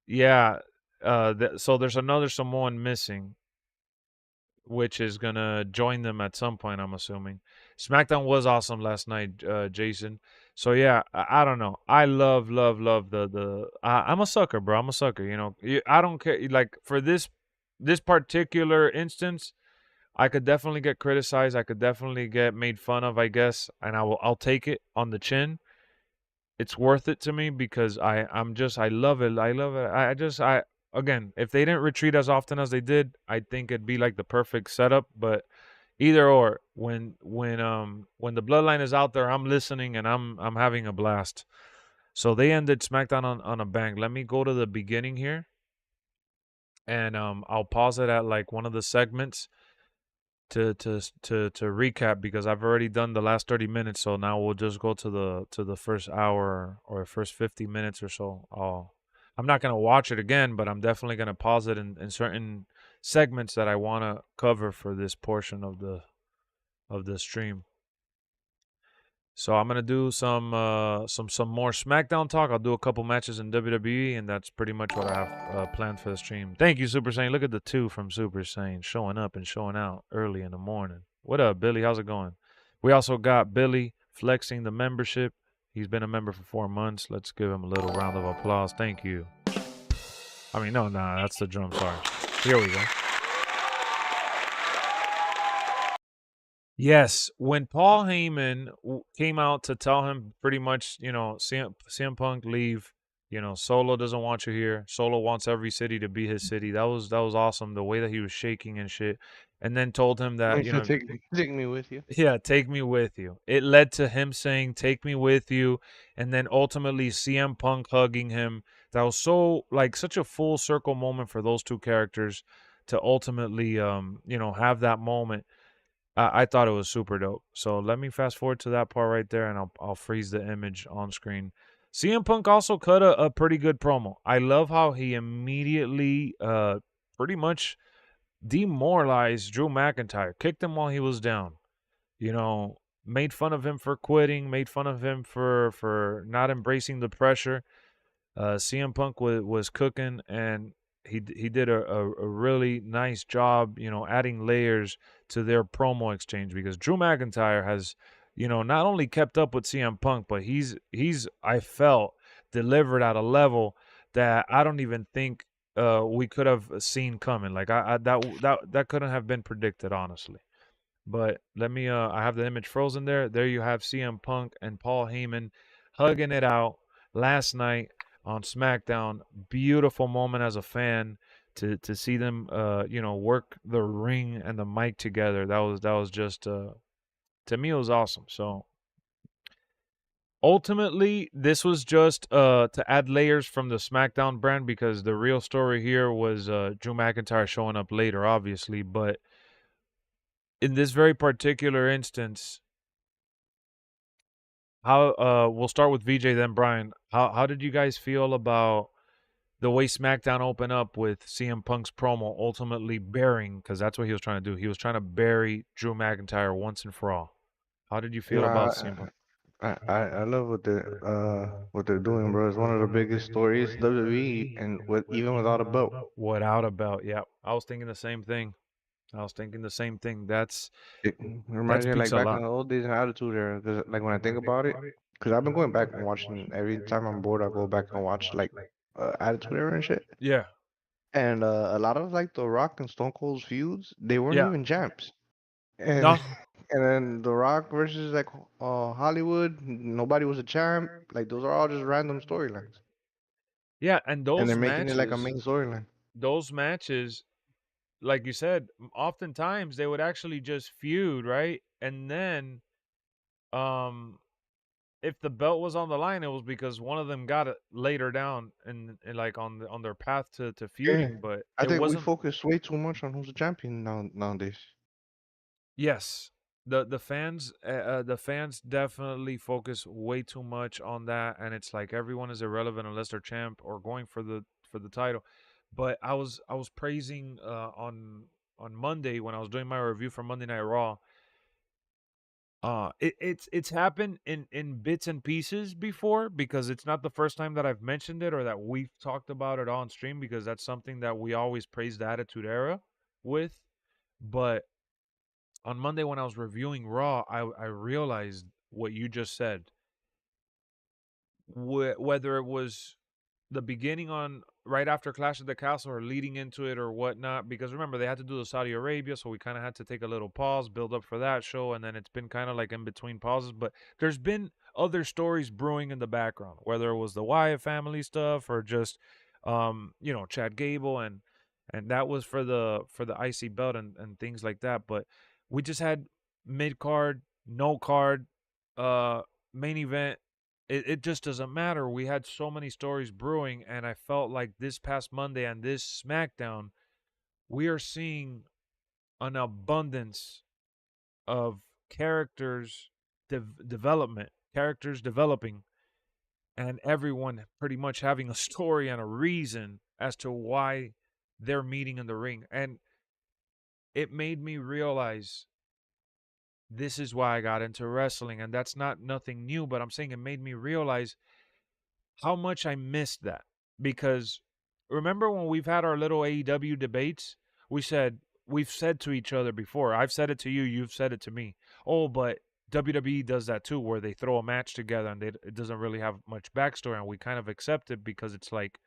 yeah. So there's another Samoan missing, which is gonna join them at some point, I'm assuming. SmackDown was awesome last night, Jason. So yeah, I don't know. I love the. I'm a sucker, bro. I'm a sucker. I don't care. Like for this particular instance, I could definitely get criticized. I could definitely get made fun of, I guess, and I'll take it on the chin. It's worth it to me because I love it. I love it. I again, if they didn't retreat as often as they did, I think it'd be like the perfect setup. But either or, when the bloodline is out there, I'm listening and I'm having a blast. So they ended SmackDown on a bang. Let me go to the beginning here, and I'll pause it at like one of the segments. to recap because I've already done the last 30 minutes. So now we'll just go to the first hour or first 50 minutes or so. I'm not gonna watch it again, but I'm definitely gonna pause it in certain segments that I want to cover for this portion of the stream. So I'm gonna do some more SmackDown talk. I'll do a couple matches in WWE, and that's pretty much what I have planned for the stream. Thank you, Super Saiyan. Look at the 2 from Super Saiyan showing up and showing out early in the morning. What up, Billy? How's it going? We also got Billy flexing the membership. He's been a member for 4 months. Let's give him a little round of applause. Thank you. I mean, no, that's the drum. Sorry. Here we go. Yes, when Paul Heyman came out to tell him pretty much, CM Punk leave, Solo doesn't want you here. Solo wants every city to be his city. That was awesome. The way that he was shaking and shit, and then told him that, take me with you. yeah, take me with you. It led to him saying, "Take me with you," and then ultimately CM Punk hugging him. That was such a full circle moment for those two characters to ultimately, have that moment. I thought it was super dope. So let me fast forward to that part right there, and I'll freeze the image on screen. CM Punk also cut a pretty good promo. I love how he immediately pretty much demoralized Drew McIntyre, kicked him while he was down. Made fun of him for quitting, made fun of him for not embracing the pressure. CM Punk was cooking, and he did a really nice job, adding layers to their promo exchange because Drew McIntyre has, not only kept up with CM Punk, but he's I felt delivered at a level that I don't even think we could have seen coming. Like that couldn't have been predicted, honestly. But let me I have the image frozen there. There you have CM Punk and Paul Heyman hugging it out last night on SmackDown. Beautiful moment as a fan to see them work the ring and the mic together. That was just to me it was awesome. So ultimately this was just to add layers from the SmackDown brand because the real story here was Drew McIntyre showing up later, obviously, but in this very particular instance, how we'll start with VJ then Brian. How did you guys feel about the way SmackDown opened up with CM Punk's promo ultimately burying, because that's what he was trying to do. He was trying to bury Drew McIntyre once and for all. How did you feel about CM Punk? I love what they're doing, bro. It's one of the biggest stories WWE, and even without a belt. Without a belt, yeah. I was thinking the same thing. It That reminds me of speaks like a back in lot. the old days in Attitude Era, because like when I think about it, because I've been going back and watching every time I'm bored, I go back and watch like Attitude Era and shit. Yeah. And a lot of like The Rock and Stone Cold's feuds, they weren't Yeah. even champs. And No. and then The Rock versus like Hollywood, nobody was a champ. Like those are all just random storylines, Yeah, and and they're making it like a main storyline. those matches, like you said, oftentimes they would actually just feud, right? And then um if the belt was on the line, it was because one of them got it later down and like on their path to Yeah, feuding, but I it think we wasn't. focus way too much on who's the champion nowadays. Yes, the fans definitely focus way too much on that, and it's like everyone is irrelevant unless they're champ or going for the title. But I was praising on Monday when I was doing my review for Monday Night Raw. It's happened in bits and pieces before because it's not the first time that I've mentioned it or that we've talked about it on stream because that's something that we always praise the Attitude Era with. But on Monday when I was reviewing Raw, I realized what you just said. Whether it was the beginning on right after Clash of the Castle or leading into it or whatnot, because remember they had to do the Saudi Arabia, so we kind of had to take a little pause, build up for that show, and then it's been kind of like in between pauses. But there's been other stories brewing in the background, whether it was the Wyatt family stuff or just Chad Gable and that was for the IC belt and things like that. But we just had mid card, no card, uh main event. It just doesn't matter. We had so many stories brewing, and I felt like this past Monday and this SmackDown, we are seeing an abundance of characters development, characters developing, and everyone pretty much having a story and a reason as to why they're meeting in the ring. And it made me realize this is why I got into wrestling. And that's not nothing new, but I'm saying it made me realize how much I missed that. Because remember when we've had our little AEW debates, we've said to each other before, I've said it to you, you've said it to me. Oh, but WWE does that too, where they throw a match together and it doesn't really have much backstory, and we kind of accept it because it's like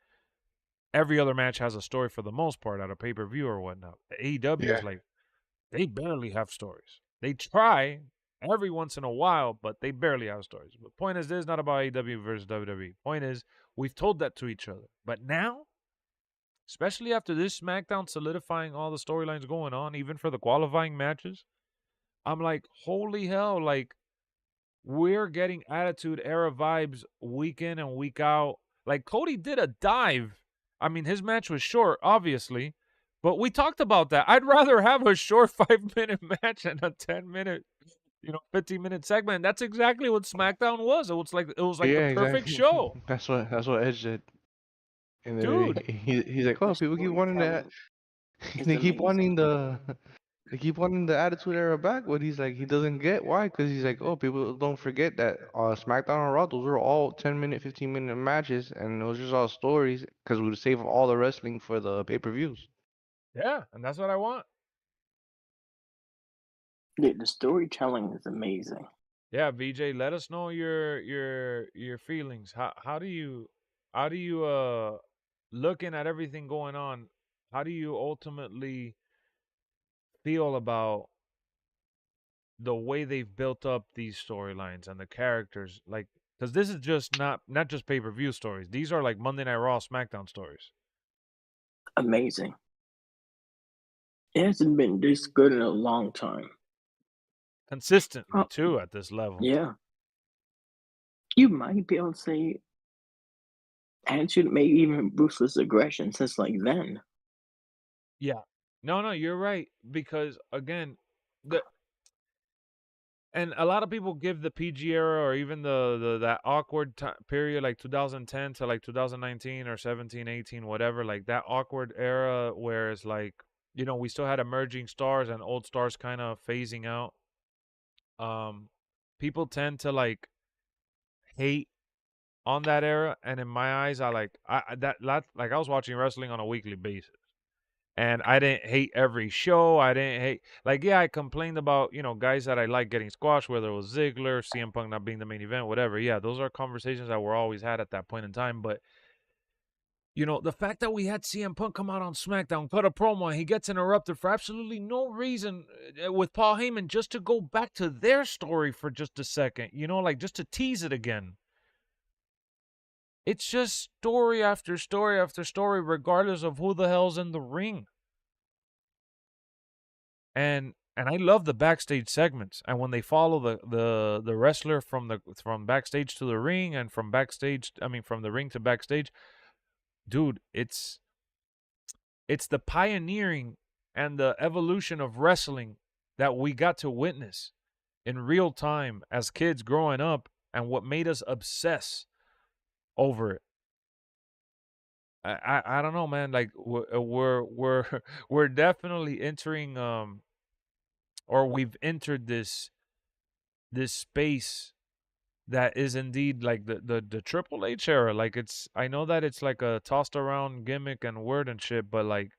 every other match has a story for the most part at a pay-per-view or whatnot. AEW Yeah. is like, they barely have stories. They try every once in a while, but they barely have stories. But point is, this is not about AEW versus WWE. Point is, we've told that to each other. But now, especially after this SmackDown solidifying all the storylines going on, even for the qualifying matches, I'm like, holy hell, like, we're getting Attitude Era vibes week in and week out. Like, Cody did a dive. I mean, his match was short, obviously, but we talked about that. I'd rather have a short 5-minute match than a 10-minute, 15-minute segment. And that's exactly what SmackDown was. It was like the Yeah, perfect exactly. show. That's what Edge did. And then Dude, he's like, oh, The people keep wanting that. storytelling is They keep wanting amazing. they keep wanting the Attitude Era back. But he's like, he doesn't get why. Because he's like, oh, people don't forget that SmackDown and Raw, those were all 10-minute, 15-minute matches, and it was just all stories. Because we would save all the wrestling for the pay-per-views. yeah, and that's what I want. The storytelling is amazing. Yeah, VJ, let us know your feelings. How do you looking at everything going on, how do you ultimately feel about the way they've built up these storylines and the characters? Like, because this is just not just pay-per-view stories. These are like Monday Night Raw, SmackDown stories. Amazing. It hasn't been this good in a long time. Consistently Oh, too at this level. yeah. You might be able to say attitude, maybe even ruthless aggression since like then. Yeah. No, you're right. Because again, and a lot of people give the PG era or even the that awkward period like 2010 to like 2019 or 17, 18, whatever, like that awkward era where it's like, we still had emerging stars and old stars kind of phasing out. People tend to like hate on that era, and in my eyes, I was watching wrestling on a weekly basis. And I didn't hate every show. I didn't hate, like, yeah, I complained about, guys that I like getting squashed, whether it was Ziggler, CM Punk not being the main event, whatever. Yeah, those are conversations that were always had at that point in time. But, the fact that we had CM Punk come out on SmackDown, cut a promo, and he gets interrupted for absolutely no reason with Paul Heyman just to go back to their story for just a second, like just to tease it again. It's just story after story after story, regardless of who the hell's in the ring. And I love the backstage segments, and when they follow the wrestler from backstage to the ring, and from the ring to backstage, dude, it's the pioneering and the evolution of wrestling that we got to witness in real time as kids growing up, and what made us obsess over it. I don't know, man. Like we're definitely entering or we've entered this space that is indeed like the Triple H era. Like, I know that it's like a tossed around gimmick and word and shit, but like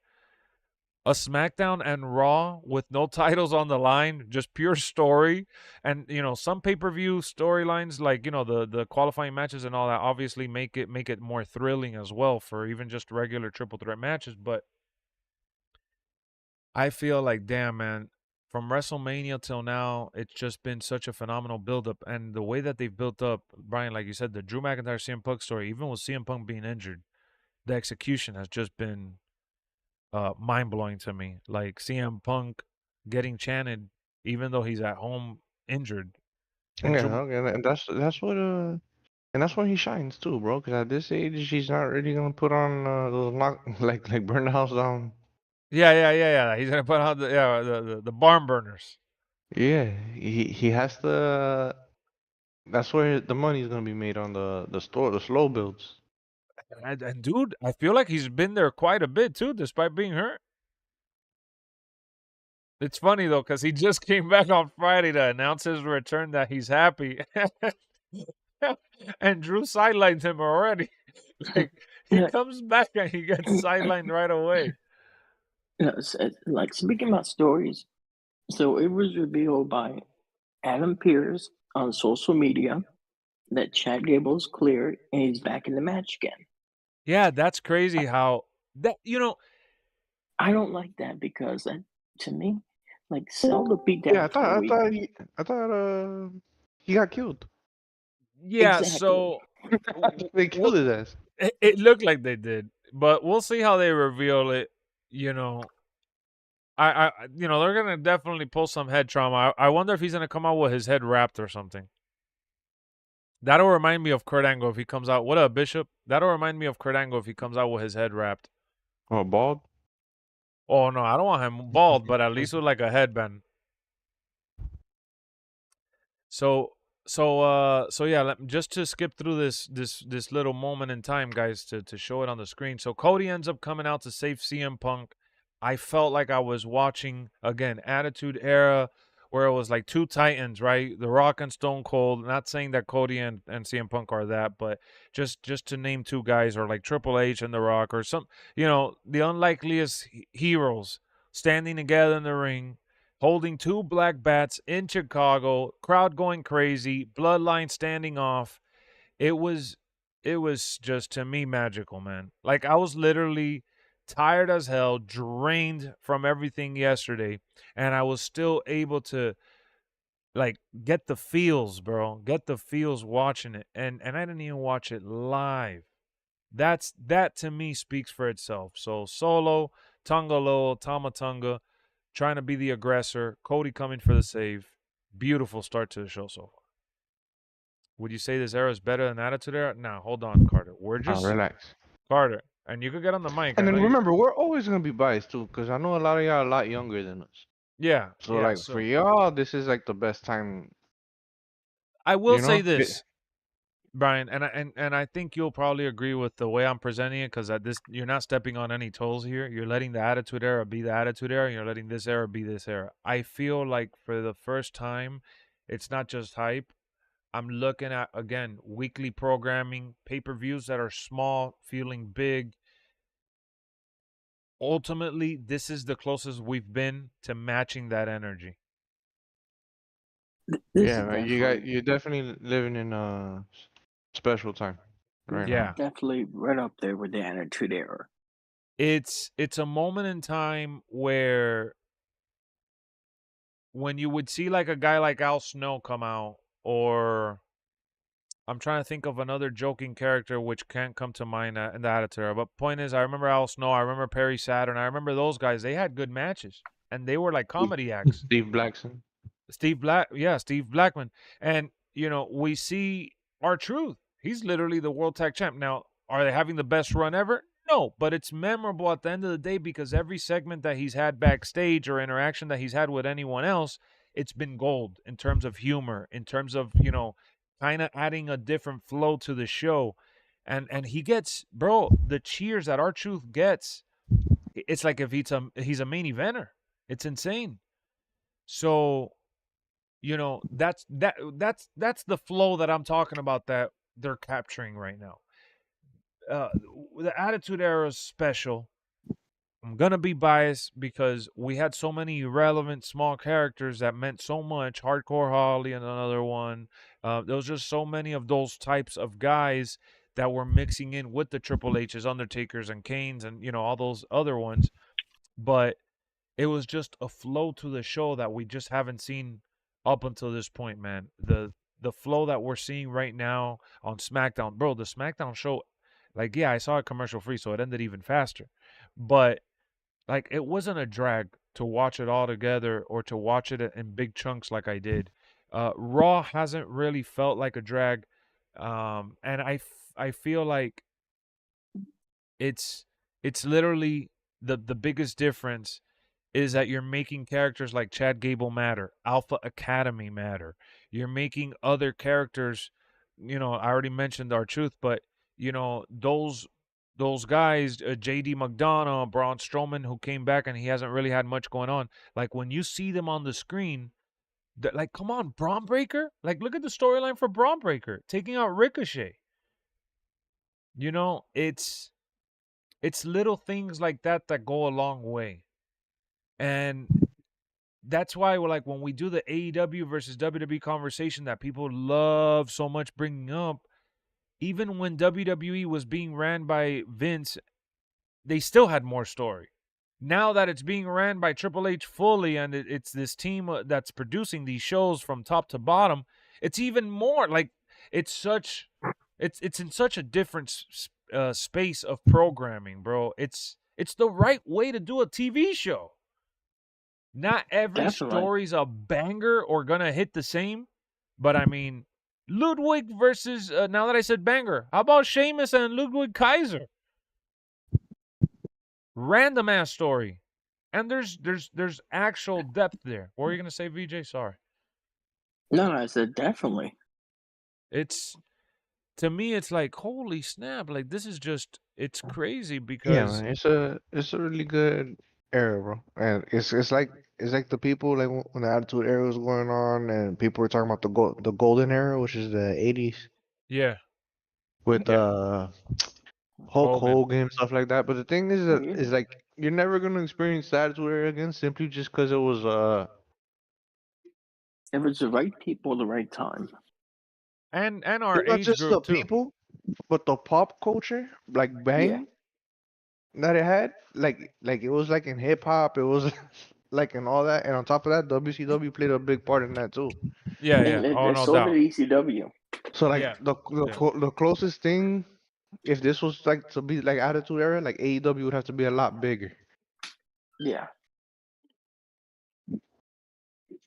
a SmackDown and Raw with no titles on the line, just pure story. And some pay-per-view storylines, like the qualifying matches and all that, obviously make it more thrilling as well for even just regular triple threat matches. But I feel like, damn, man, from WrestleMania till now, it's just been such a phenomenal build-up. And the way that they've built up, Brian, like you said, the Drew McIntyre CM Punk story, even with CM Punk being injured, the execution has just been mind-blowing to me. Like CM Punk getting chanted even though he's at home injured. And Yeah, Drew, okay, and that's what and that's when he shines too, bro. Because at this age, he's not really gonna put on those knock like burn the house down Yeah. He's gonna put out the barn burners. Yeah, he has to. That's where the money's gonna be made on the slow builds. And dude, I feel like he's been there quite a bit too, despite being hurt. It's funny though, because he just came back on Friday to announce his return that he's happy. And Drew sidelined him already. Like he Yeah, comes back and he gets sidelined right away. like speaking about stories, so it was revealed by Adam Pearce on social media that Chad Gable's cleared and he's back in the match again. Yeah, that's crazy how that I don't like that because that, to me, like sell the beat down Yeah, for a week. I thought he got killed. yeah, Exactly. so They killed his ass. it looked like they did, but we'll see how they reveal it. You know, they're gonna definitely pull some head trauma. I wonder if he's gonna come out with his head wrapped or something. That'll remind me of Kurt Angle if he comes out. What up, Bishop? That'll remind me of Kurt Angle if he comes out with his head wrapped. Oh, bald. Oh no, I don't want him bald, but at least with like a headband. So yeah, just to skip through this little moment in time, guys, to show it on the screen. So Cody ends up coming out to save CM Punk. I felt like I was watching again Attitude Era, where it was like two titans, right? The Rock and Stone Cold. Not saying that Cody and CM Punk are that, but just to name two guys, or like Triple H and The Rock, or some, the unlikeliest heroes standing together in the ring, holding two black bats in Chicago, crowd going crazy, Bloodline standing off. It was just, to me, magical, man. Like I was literally tired as hell, drained from everything yesterday, and I was still able to like get the feels, bro. Get the feels watching it. And I didn't even watch it live. That to me speaks for itself. So Solo, Tungalo, Tamatunga, trying to be the aggressor, Cody coming for the save. Beautiful start to the show so far. Would you say this era is better than Attitude Era? Now, hold on, Carter. We're just Relax. Carter, and you could get on the mic. And I then know you. remember, we're always gonna be biased too, because I know a lot of y'all are a lot younger than us. Yeah, So yeah. like for y'all, this is like the best time. I will You say know? this, Brian, and I think you'll probably agree with the way I'm presenting it, because at this, you're not stepping on any toes here. You're letting the Attitude Era be the Attitude Era, and you're letting this era be this era. I feel like for the first time, it's not just hype. I'm looking at, again, weekly programming, pay-per-views that are small, feeling big. Ultimately, this is the closest we've been to matching that energy. This Yeah, is man, you're definitely living in a special time right Yeah. now. definitely right up there with the Attitude Era. It's a moment in time where when you would see like a guy like Al Snow come out, or I'm trying to think of another joking character which can't come to mind in the Attitude Era. But point is, I remember Al Snow, I remember Perry Saturn, I remember those guys. They had good matches, and they were like comedy acts. Steve Blackson. Steve Blackman. And, we see R-Truth. He's literally the World Tag Champ. Now, are they having the best run ever? No, but it's memorable at the end of the day, because every segment that he's had backstage or interaction that he's had with anyone else, it's been gold in terms of humor, in terms of, kind of adding a different flow to the show. And he gets, bro, the cheers that R-Truth gets, it's like if he's a main eventer. It's insane. So, that's the flow that I'm talking about, that they're capturing right now. The Attitude Era is special. I'm gonna be biased because we had so many irrelevant small characters that meant so much. Hardcore Holly and another one. There was just so many of those types of guys that were mixing in with the Triple H's, Undertakers, and Kanes, and all those other ones. But it was just a flow to the show that we just haven't seen up until this point, man. The flow that we're seeing right now on SmackDown, bro. The SmackDown show, like, yeah, I saw it commercial free, so it ended even faster. But like, it wasn't a drag to watch it all together, or to watch it in big chunks like I did. Raw hasn't really felt like a drag, and I feel like it's literally the biggest difference is that you're making characters like Chad Gable matter, Alpha Academy matter. You're making other characters, I already mentioned R-Truth, but those guys, JD McDonough, Braun Strowman, who came back and he hasn't really had much going on. Like when you see them on the screen, like, come on, Braun Breaker. Like, look at the storyline for Braun Breaker taking out Ricochet. It's little things like that go a long way. And that's why like when we do the AEW versus WWE conversation that people love so much bringing up, even when WWE was being ran by Vince, they still had more story. Now that it's being ran by Triple H fully and it's this team that's producing these shows from top to bottom, it's even more like it's in such a different space of programming, bro. It's the right way to do a TV show. Not every story's a banger or gonna hit the same, but I mean, Ludwig versus now that I said banger, how about Sheamus and Ludwig Kaiser? Random ass story, and there's actual depth there. What were you gonna say, VJ? Sorry. No, I said definitely. It's, to me, it's like, holy snap! Like this is just, it's crazy because man, it's a really good era, bro. And it's like the people like when the Attitude Era was going on, and people were talking about the golden era, which is the 80s. Yeah. With Hulk Hogan and stuff like that. But the thing is that is like you're never gonna experience the Attitude Era again simply just because it was the right people, the right time. And our it's not age just group the too. people, but the pop culture, like bang, that it had, like it was like in hip hop, it was like in all that, and on top of that, WCW played a big part in that too. Yeah, And oh no so doubt. did ECW. So like the closest thing, if this was like to be like Attitude Era, like AEW would have to be a lot bigger. Yeah.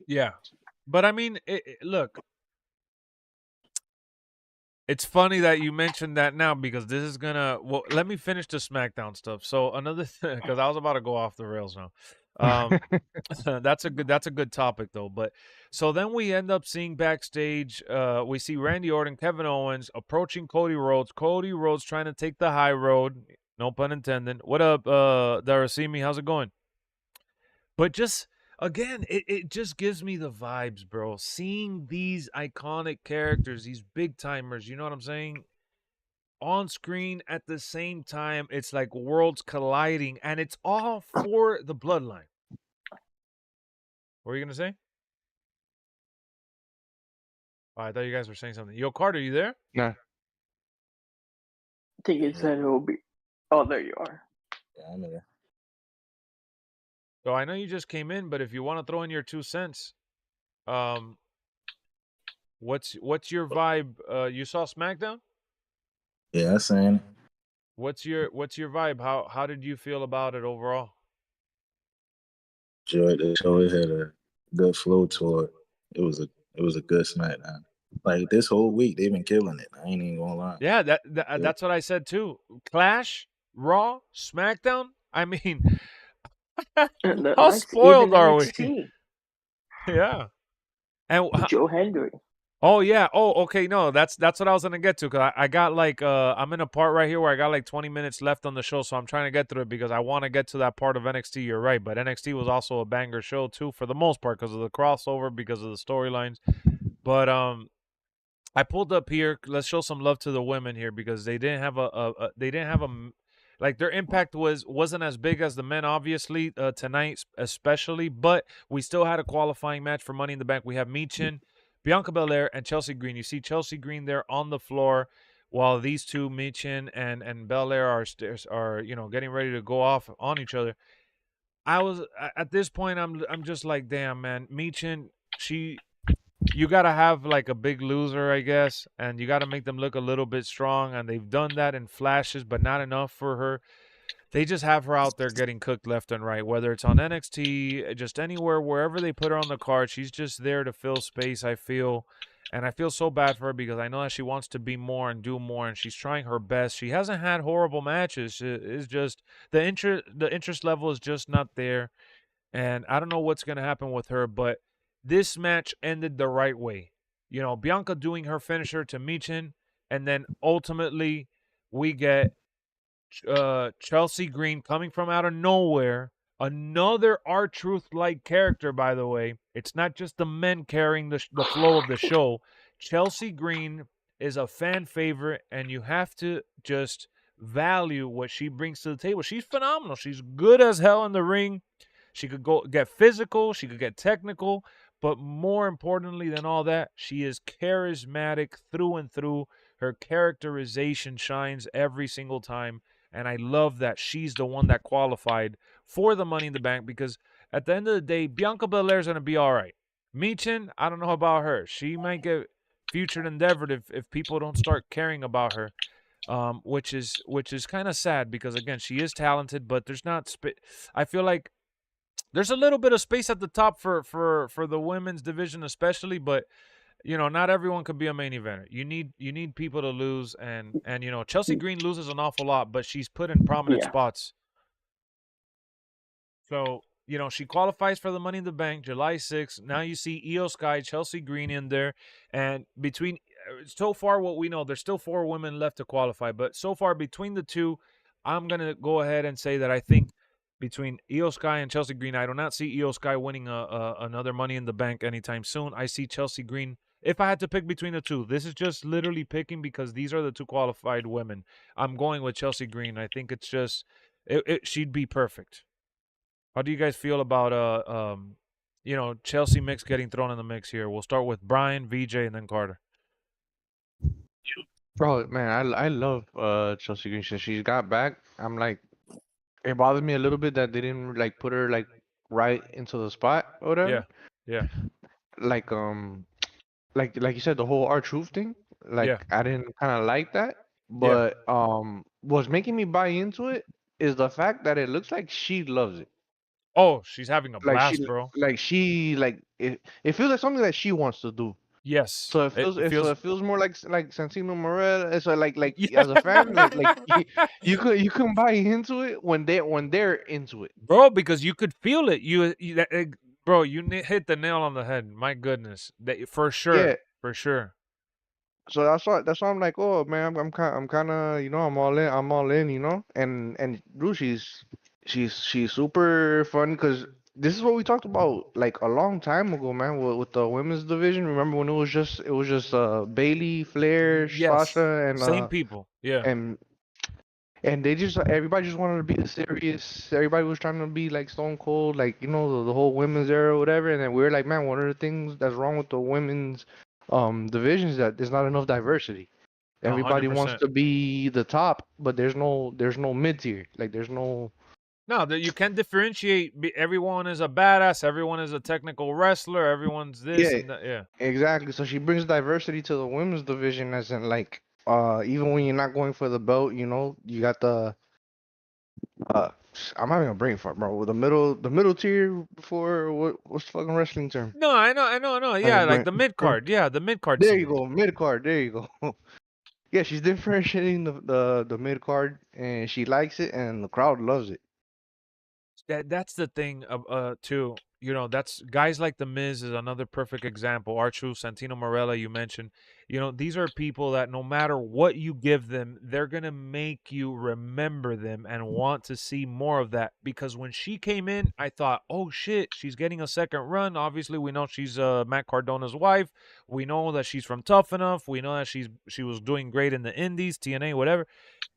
Yeah, but I mean, look, it's funny that you mentioned that now because this is gonna. Well, let me finish the SmackDown stuff. So another thing, because I was about to go off the rails now. That's a good topic though. But so then we end up seeing backstage. We see Randy Orton, Kevin Owens approaching Cody Rhodes. Cody Rhodes trying to take the high road. No pun intended. What up, Darasimi? How's it going? But just again, it just gives me the vibes, bro. Seeing these iconic characters, these big timers, you know what I'm saying? On screen at the same time, it's like worlds colliding, and it's all for the bloodline. What were you gonna say? Oh, I thought you guys were saying something. Yo, Carter, you there? Nah. I think it said it will be. Oh, there you are. Yeah, I'm there. So I know you just came in, but if you want to throw in your 2 cents, what's your vibe? You saw SmackDown? Yeah, I seen it. What's your vibe? How did you feel about it overall? Enjoyed the show. It had a good flow to it. It was a good SmackDown. Like this whole week, they've been killing it. I ain't even gonna lie. Yeah, that's what I said too. Clash, Raw, SmackDown. I mean, how spoiled are we? Yeah. And Joe Hendry. Oh yeah. Oh, okay. No, that's what I was gonna get to because I got like I'm in a part right here where I got like 20 minutes left on the show, so I'm trying to get through it because I want to get to that part of NXT. You're right, but NXT was also a banger show too for the most part because of the crossover, because of the storylines. But I pulled up here. Let's show some love to the women here because they didn't have like their impact wasn't as big as the men, obviously, tonight especially, but we still had a qualifying match for Money in the Bank. We have Michin, Bianca Belair, and Chelsea Green. You see Chelsea Green there on the floor while these two, Michin and Belair, are getting ready to go off on each other. I was at this point, I'm just like, damn, man, Michin, you got to have like a big loser, I guess, and you got to make them look a little bit strong, and they've done that in flashes, but not enough for her. they just have her out there getting cooked left and right, whether it's on NXT, just anywhere, wherever they put her on the card. She's just there to fill space, I feel. And I feel so bad for her because I know that she wants to be more and do more, and she's trying her best. She hasn't had horrible matches. It's just the interest level is just not there. And I don't know what's going to happen with her, but this match ended the right way. You know, Bianca doing her finisher to Michin, and then ultimately we get Chelsea Green coming from out of nowhere. Another R-Truth-like character, by the way. It's not just the men carrying the flow of the show. Chelsea Green is a fan favorite, and you have to just value what she brings to the table. She's phenomenal. She's good as hell in the ring. She could go get physical. She could get technical. But more importantly than all that, she is charismatic through and through. Her characterization shines every single time. And I love that she's the one that qualified for the Money in the Bank, because at the end of the day, Bianca Belair is going to be all right. Michin, I don't know about her. She might get future endeavored if people don't start caring about her, which is kind of sad because, again, she is talented, but there's not I feel like there's a little bit of space at the top for the women's division especially, but you know, not everyone could be a main eventer. You need people to lose, and you know, Chelsea Green loses an awful lot, but she's put in prominent spots. So, you know, she qualifies for the Money in the Bank July 6th. Now you see Io Sky, Chelsea Green in there, and between so far what we know, there's still 4 women left to qualify, but so far between the two, I'm gonna go ahead and say that I think between Io Sky and Chelsea Green, I do not see Io Sky winning another Money in the Bank anytime soon. I see Chelsea Green. If I had to pick between the two, this is just literally picking because these are the 2 qualified women. I'm going with Chelsea Green. I think it's just she'd be perfect. How do you guys feel about you know, Chelsea Mix getting thrown in the mix here? We'll start with Brian, VJ, and then Carter. Bro, man, I love Chelsea Green since she's got back. I'm like, it bothers me a little bit that they didn't like put her like right into the spot or whatever. Yeah. Like like you said, the whole R-Truth thing. Like Yeah. I didn't kind of like that, but what's making me buy into it is the fact that it looks like she loves it. Oh, she's having a Like blast, bro. it feels like something that she wants to do. Yes. So it feels more like Santino Morel. So like Yeah. as a fan, you can buy into it when they're into it, bro, because you could feel it. Bro, you hit the nail on the head. My goodness, for sure, Yeah. for sure. So that's why I'm like, oh man, I'm kind of, you know, I'm all in, you know, and dude, she's super fun because this is what we talked about like a long time ago, man, with the women's division. Remember when it was just Bailey, Flair, Yes. Sasha, and Same people. Yeah. and they just everybody just wanted to be serious. Everybody was trying to be like Stone Cold, like, you know, the whole women's era or whatever. And then we were like, man, one of the things that's wrong with the women's divisions is that there's not enough diversity. Everybody wants 100%. to be the top, but there's no mid tier. Like there's no. No, you can't differentiate. Everyone is a badass. Everyone is a technical wrestler. Everyone's this and that. Yeah. Exactly. So she brings diversity to the women's division, as in like even when you're not going for the belt, you know, you got the I'm having a brain fart, bro. The middle tier before what's the fucking wrestling term? No, I know. Yeah, like the mid card. Yeah, the mid card. There you go, mid card. There you go. Yeah, she's differentiating the mid card, and she likes it, and the crowd loves it. That's the thing too. You know, that's guys like The Miz is another perfect example. R-Truth, Santino Marella, you mentioned. You know, these are people that no matter what you give them, they're gonna make you remember them and want to see more of that. Because when she came in, I thought, oh shit, she's getting a second run. Obviously, we know she's Matt Cardona's wife. We know that she's from Tough Enough. We know that she was doing great in the Indies, TNA, whatever.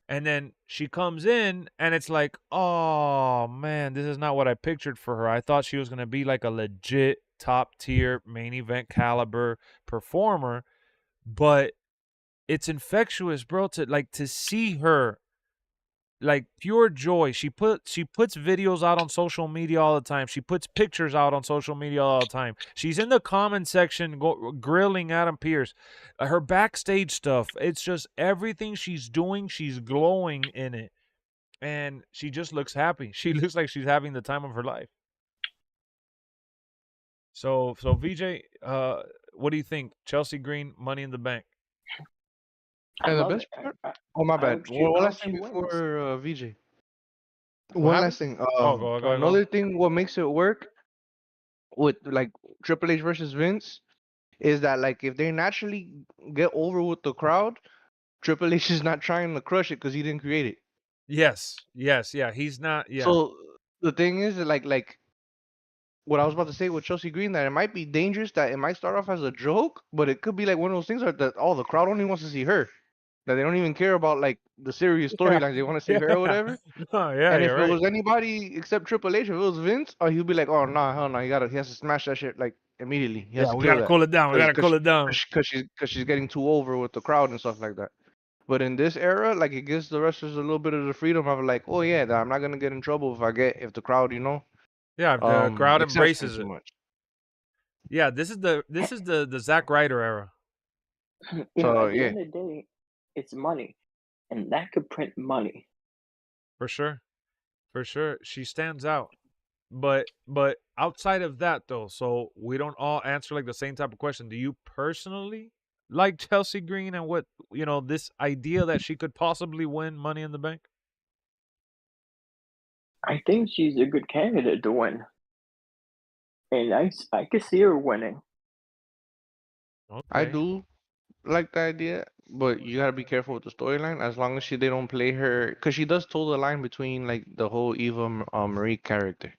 And then she comes in, and it's like, oh, man, this is not what I pictured for her. I thought she was going to be like a legit top-tier main event caliber performer. But it's infectious, bro, to see her, like, pure joy. She puts videos out on social media all the time. She puts pictures out on social media all the time. She's in the comment section grilling Adam Pearce. Her backstage stuff, it's just everything she's doing, she's glowing in it. and she just looks happy. She looks like she's having the time of her life. So VJ, what do you think? Chelsea Green, Money in the Bank. I And the love best it. part. Oh my I bad. hope she, One I hope last she thing wins. before VJ. What One happened? last thing. Oh, go ahead. Another thing. What makes it work with like Triple H versus Vince is that like if they naturally get over with the crowd, Triple H is not trying to crush it because he didn't create it. Yes, yeah. He's not. Yeah, So the thing is that like what I was about to say with Chelsea Green, that it might be dangerous, that it might start off as a joke, but it could be like one of those things that the crowd only wants to see her, that they don't even care about like the serious yeah, storylines. They want to see her or whatever. No, yeah, And you're if it right. was anybody except Triple H, if it was Vince, he'll be like, oh nah, hell no, he has to smash that shit like immediately. He has Yeah, to we kill gotta that cool it down. We gotta cool it down. because she's getting too over with the crowd and stuff like that. But in this era, like it gives the wrestlers a little bit of the freedom of like, oh yeah, I'm not gonna get in trouble if the crowd, Yeah, if the crowd accepts me embraces too it. much. Yeah, this is the Zack Ryder era. So At the yeah, end of the day, it's money, and that could print money. For sure. She stands out. But outside of that though, so we don't all answer like the same type of question. Do you personally like Chelsea Green and what this idea that she could possibly win Money in the Bank? I think she's a good candidate to win, and I could see her winning. I Okay. do like the idea, but you gotta be careful with the storyline. As long as they don't play her, because she does toe the line between like the whole Marie character,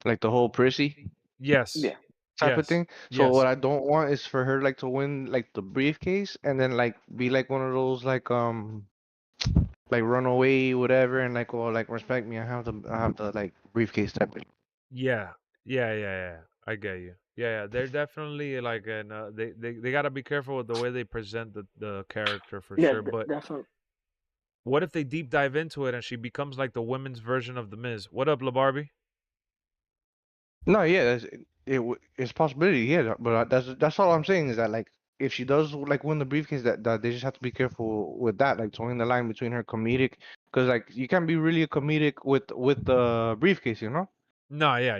like the whole Prissy Yes. Yeah, type of Yes. thing. So Yes. what I don't want is for her like to win like the briefcase and then like be like one of those like run away whatever and like, oh, like respect me, I have the like briefcase type of. Yeah. Yeah. I get you. Yeah. They're definitely like they got to be careful with the way they present the character for yeah, sure. But definitely. what if they deep dive into it and she becomes like the women's version of the Miz? What up, LaBarbie? No, yeah, it's a possibility, yeah, but that's all I'm saying is that like if she does like win the briefcase, that they just have to be careful with that, like towing the line between her comedic, because like you can't be really a comedic with the briefcase, you know? No, yeah,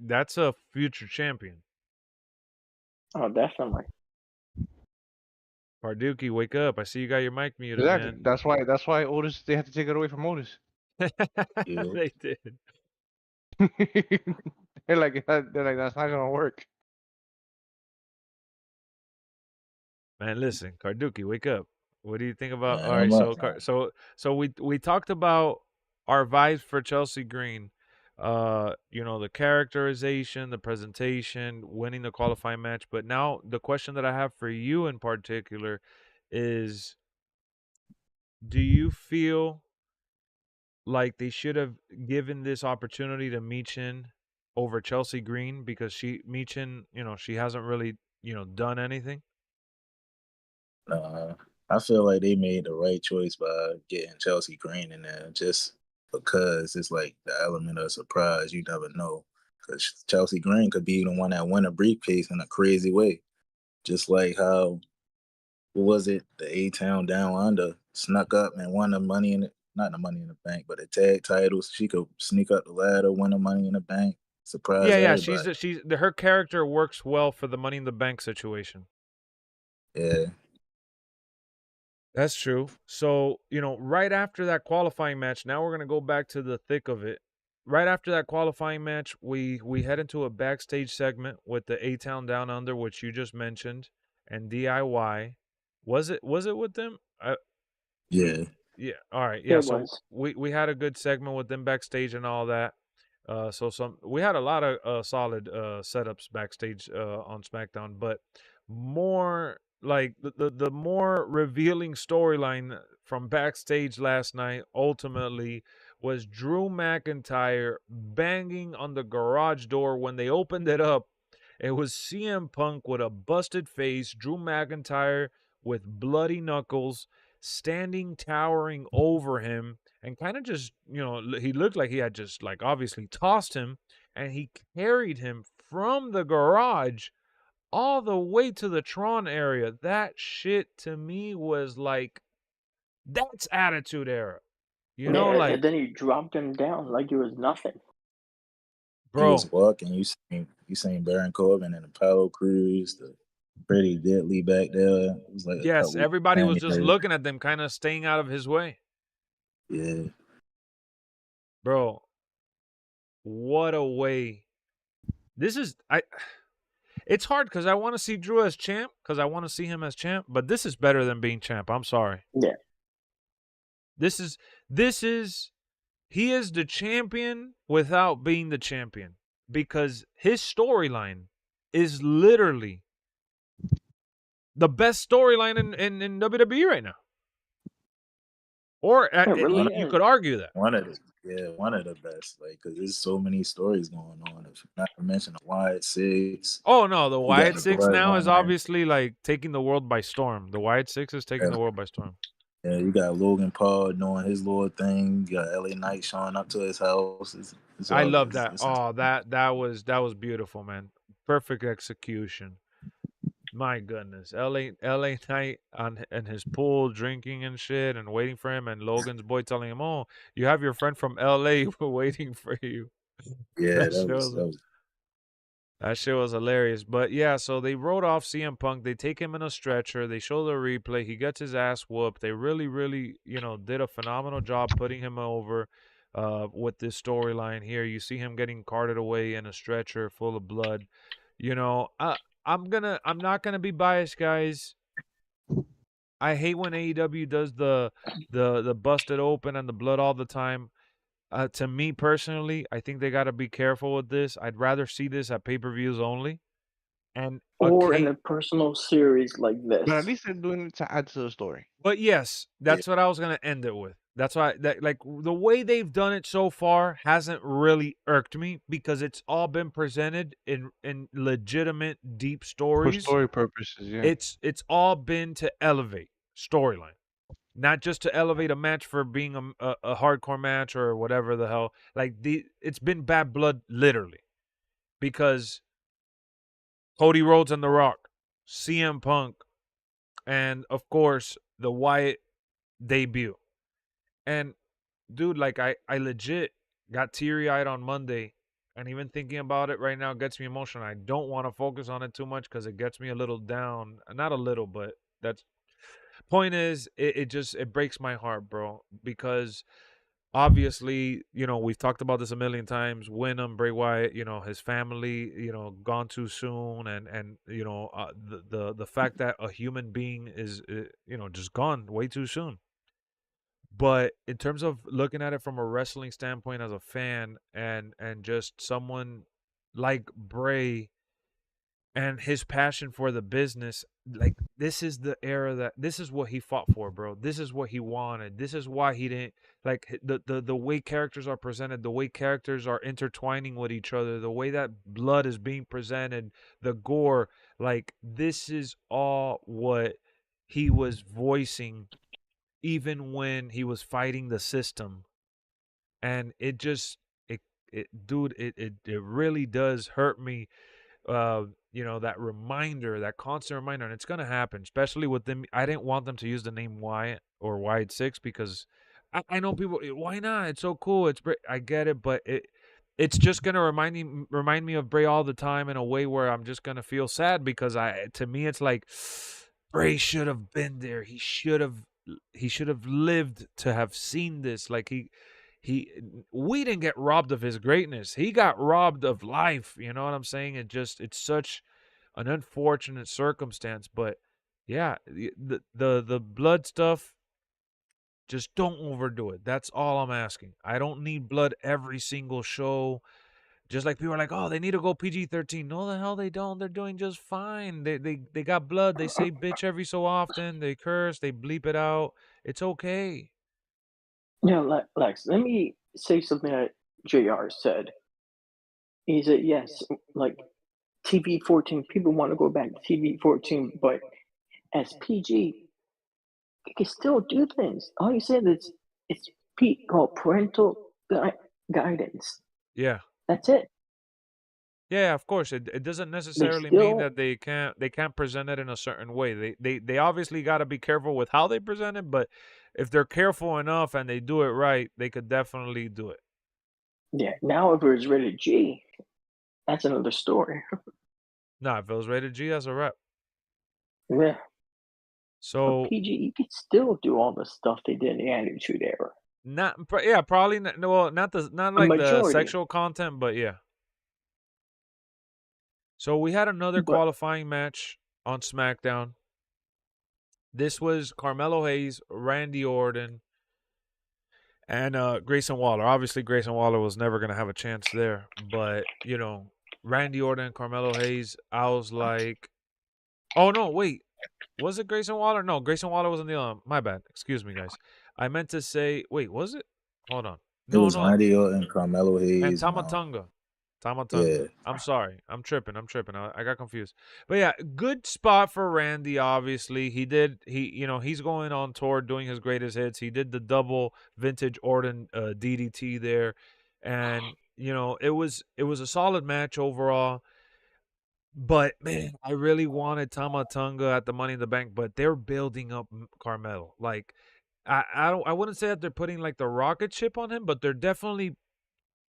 that's a future champion. Oh, definitely. Parduki, wake up. I see you got your mic muted, Exactly. man. That's why Otis, they had to take it away from Otis. Yeah. They did. They're like that's not gonna work. Man, listen, Carduki, wake up. What do you think about? Man, All right, I'm so up. we talked about our vibes for Chelsea Green. The characterization, the presentation, winning the qualifying match. But now the question that I have for you in particular is, do you feel like they should have given this opportunity to Michin over Chelsea Green because Michin, she hasn't really, done anything? I feel like they made the right choice by getting Chelsea Green in there just because it's like the element of surprise. You never know. Because Chelsea Green could be the one that win a briefcase in a crazy way. Just like how, what was it, the A-Town Down Under snuck up and won the money in it. Not the Money in the Bank, but the tag titles. She could sneak up the ladder, win the Money in the Bank, surprise Yeah, everybody. her character works well for the Money in the Bank situation. Yeah. That's true. So, right after that qualifying match, now we're going to go back to the thick of it. Right after that qualifying match, we head into a backstage segment with the A-Town Down Under, which you just mentioned, and DIY. Was it with them? Yeah. Yeah. All right. Yeah. It So was. we had a good segment with them backstage and all that. We had a lot of solid setups backstage on SmackDown, but more like the more revealing storyline from backstage last night ultimately was Drew McIntyre banging on the garage door. When they opened it up, it was CM Punk with a busted face, Drew McIntyre with bloody knuckles, standing towering over him, and kind of just, he looked like he had just like obviously tossed him, and he carried him from the garage all the way to the Tron area. That shit to me was like, that's Attitude Era. You know, like, and then he dropped him down like it was nothing. He bro, was walking. You seen Baron Corbin and Apollo Crews, the pretty deadly back there. It was like a yes, couple everybody was just bangers. looking at them, kind of staying out of his way. Yeah. Bro, what a way. It's hard because I want to see Drew as champ, because I want to see him as champ, but this is better than being champ. I'm sorry. Yeah. This is he is the champion without being the champion, because his storyline is literally the best storyline in WWE right now. Or It really you is. could argue that. One of the best, like, because there's so many stories going on. If not to mention the Wyatt Sicks. Oh no, the You got Wyatt the Sicks now is Bloodline. obviously like taking the world by storm. The Wyatt Sicks is taking the world by storm. Yeah, you got Logan Paul doing his little thing. You got LA Knight showing up to his house. I love that. Oh, that was beautiful, man. Perfect execution. My goodness, LA Knight in his pool drinking and shit and waiting for him, and Logan's boy telling him, "Oh, you have your friend from LA waiting for you." Yeah, That shit was hilarious. But yeah, so they wrote off CM Punk. They take him in a stretcher. They show the replay. He gets his ass whooped. They really, really, did a phenomenal job putting him over with this storyline here. You see him getting carted away in a stretcher full of blood. I'm not gonna be biased, guys. I hate when AEW does the busted open and the blood all the time. To me personally, I think they got to be careful with this. I'd rather see this at pay-per-views only. Or in a personal series like this. But at least they're doing it to add to the story. But yes, that's what I was gonna end it with. That's why the way they've done it so far hasn't really irked me, because it's all been presented in legitimate deep For stories. story purposes, yeah. It's all been to elevate storyline, not just to elevate a match for being a hardcore match or whatever the hell. It's been bad blood literally, because Cody Rhodes and The Rock, CM Punk, and of course the Wyatt debut. And dude, like I legit got teary-eyed on Monday, and even thinking about it right now gets me emotional. I don't want to focus on it too much because it gets me a little down. Not a little, but that's point is, it breaks my heart, bro, because obviously, we've talked about this a million times. Wyndham, Bray Wyatt, his family, gone too soon, and the fact that a human being is, just gone way too soon. But in terms of looking at it from a wrestling standpoint as a fan, and just someone like Bray and his passion for the business, like, this is the era this is what he fought for, bro. This is what he wanted. This is why he didn't, like, the way characters are presented, the way characters are intertwining with each other, the way that blood is being presented, the gore, like, this is all what he was voicing even when he was fighting the system. And it just, dude, it really does hurt me. That reminder, that constant reminder, and it's gonna happen, especially with them. I didn't want them to use the name Wyatt or Wyatt Sicks, because I know people. Why not? It's so cool. It's Bray. I get it, but it's just gonna remind me of Bray all the time in a way where I'm just gonna feel sad, because to me it's like, Bray should have been there. He should have lived to have seen this. Like, we didn't get robbed of his greatness. He got robbed of life. You know what I'm saying? It's such an unfortunate circumstance. But yeah, the blood stuff, just don't overdo it. That's all I'm asking. I don't need blood every single show. Just like people are like, oh, they need to go PG-13. No, the hell they don't. They're doing just fine. They got blood. They say bitch every so often. They curse. They bleep it out. It's okay. Lex, let me say something that JR said. He said, yes, like TV-14, people want to go back to TV-14, but as PG, you can still do things. All you said is it's called parental guidance. Yeah. That's it. Yeah, of course. It doesn't They necessarily mean still, that they can't present it in a certain way. They obviously got to be careful with how they present it, but if they're careful enough and they do it right, they could definitely do it. yeah. Now, if it was rated G, that's another story. Nah, if it was rated G, that's a wrap. Yeah, but So PG, you could still do all the stuff they did in the Attitude Era. yeah, probably not, no, well, not A like the majority, sexual content, but yeah. So we had another but qualifying match on SmackDown. This was Carmelo Hayes, Randy Orton, and Grayson Waller. Obviously, Grayson Waller was never gonna have a chance there, but Randy Orton and Carmelo Hayes. I was like, oh no, wait, was it Grayson Waller? No, Grayson Waller was in the. My bad. Excuse me, guys. I meant to say, wait, was it? Hold on. It No, was no, Randy Orton, Carmelo and Hayes, and Tamatonga. yeah, I'm sorry. I'm tripping. I got confused. But yeah, good spot for Randy, obviously. He's going on tour doing his greatest hits. He did the double vintage Orton DDT there. And it was a solid match overall. But man, I really wanted Tamatonga at the Money in the Bank, but they're building up Carmelo. Like I wouldn't say that they're putting like the rocket ship on him, but they're definitely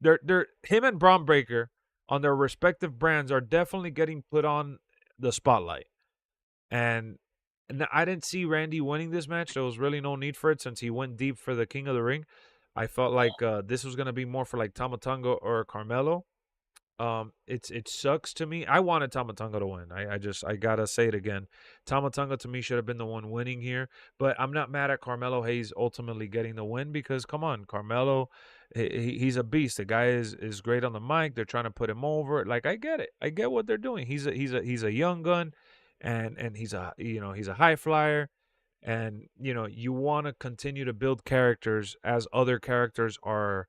they're him and Braun Breaker on their respective brands are definitely getting put on the spotlight. And I didn't see Randy winning this match. There was really no need for it since he went deep for the King of the Ring. I felt like this was gonna be more for like Tamatonga or Carmelo. It sucks to me. I wanted Tamatonga to win. I gotta say it again. Tamatonga to me should have been the one winning here, but I'm not mad at Carmelo Hayes ultimately getting the win because come on, Carmelo, he's a beast. The guy is great on the mic. They're trying to put him over. Like I get it. I get what they're doing. He's a young gun, and he's a high flyer. And you want to continue to build characters as other characters are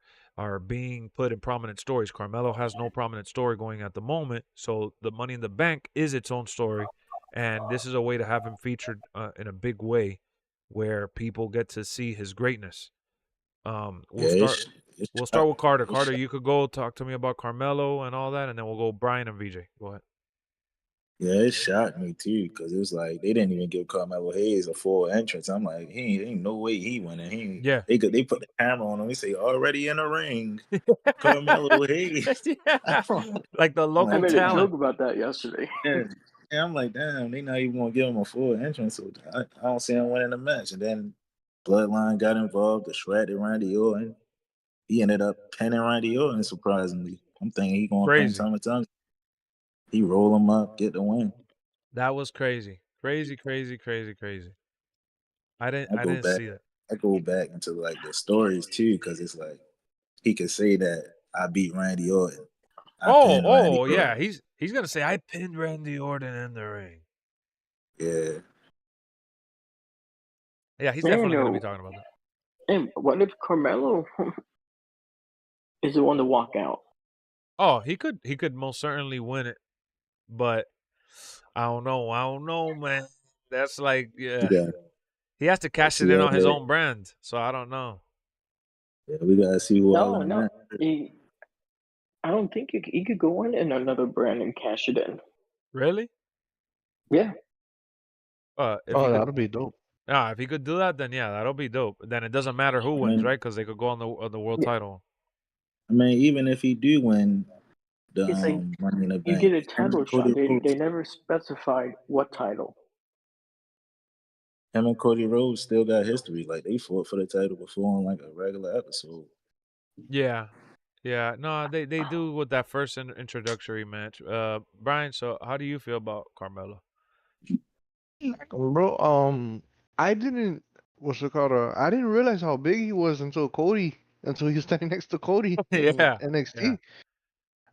being put in prominent stories. Carmelo has no prominent story going at the moment, so the Money in the Bank is its own story, and this is a way to have him featured in a big way, where people get to see his greatness. We'll yeah. start. It's We'll shot. start with Carter. It's Carter, shot. you could go talk to me about Carmelo and all that, and then we'll go Brian and VJ. Go ahead. Yeah, it shocked me too because it was like they didn't even give Carmelo Hayes a full entrance. I'm like, ain't no way he winning. Yeah. They put the camera on him. They say already in the ring, Carmelo Hayes. Yeah. Like the I local Like, made a damn. talent. joke about that yesterday. Yeah. Yeah, I'm like, damn, they not even gonna give him a full entrance. So I don't see him winning the match. And then Bloodline got involved, distracted Randy Orton. He ended up pinning Randy Orton, surprisingly. I'm thinking he gonna pin Crazy. Tamatonga. He roll him up, get the win. That was crazy. Crazy, crazy, crazy, crazy. I didn't I I go didn't back. see that. I go back into like the stories too, because it's like he could say that I beat Randy Orton. I pinned Randy Yeah. Orton. He's gonna say I pinned Randy Orton in the ring. Yeah. Yeah, he's Man, definitely gonna be no. talking about that. And what if Carmelo is the one to walk out? Oh, he could most certainly win it, but I don't know, man. That's like We got he has to let's cash it see in how on his that. own brand. So I don't know. Yeah, we gotta see who all No, in the no. match. I don't think he could go in another brand and cash it in. Really? Yeah. If he Oh, could, that'll be dope. if he could do that, then yeah, that'll be dope. Then it doesn't matter who I wins, mean, right? Because they could go on the world Yeah. title. even if he do win the It's like Money in the you Bank, get a him title and shot. Cody They Rhodes, never specified what title. him and Cody Rhodes still got history. Like they fought for the title before on like a regular episode. Yeah. Yeah, no, they do with that first introductory match. Brian, so how do you feel about Carmelo? Like him, bro. I didn't what's it called? I didn't realize how big he was until he was standing next to Cody in Yeah, NXT. yeah,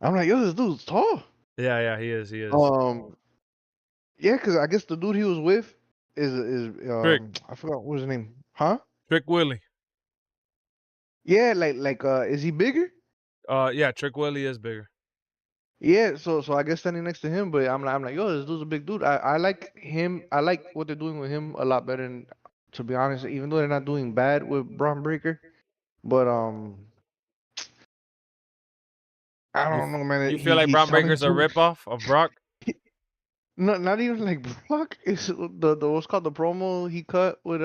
I'm like, yo, this dude's tall. yeah. He is. Yeah, cause I guess the dude he was with is Trick, I forgot what his name. Huh? Trick Willie. Yeah, like is he bigger? Yeah, Trick Willie is bigger. Yeah, so I guess standing next to him, but I'm like, yo, this dude's a big dude. I like him. I like what they're doing with him a lot better than, to be honest, even though they're not doing bad with Braun Breaker. But I don't know, man. You feel like Braun Breaker's a ripoff of Brock? No, not even like Brock. It's the what's called the promo he cut with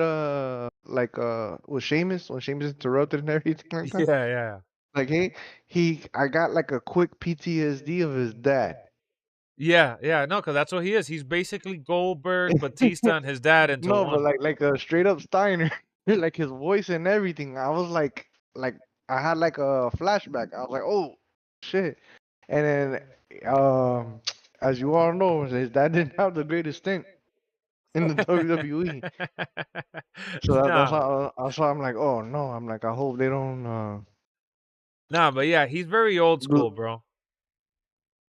with Sheamus when Sheamus interrupted and everything like that. Yeah. Like I got like a quick PTSD of his dad. Yeah, no, because that's what he is. He's basically Goldberg, Batista, and his dad into No, one. but like a straight up Steiner, like his voice and everything. I was like I had like a flashback. I was like, oh shit. And then as you all know, his dad didn't have the greatest stint in the WWE. So that's why I'm like, oh no. I'm like, I hope they don't Nah, but yeah, he's very old school, bro.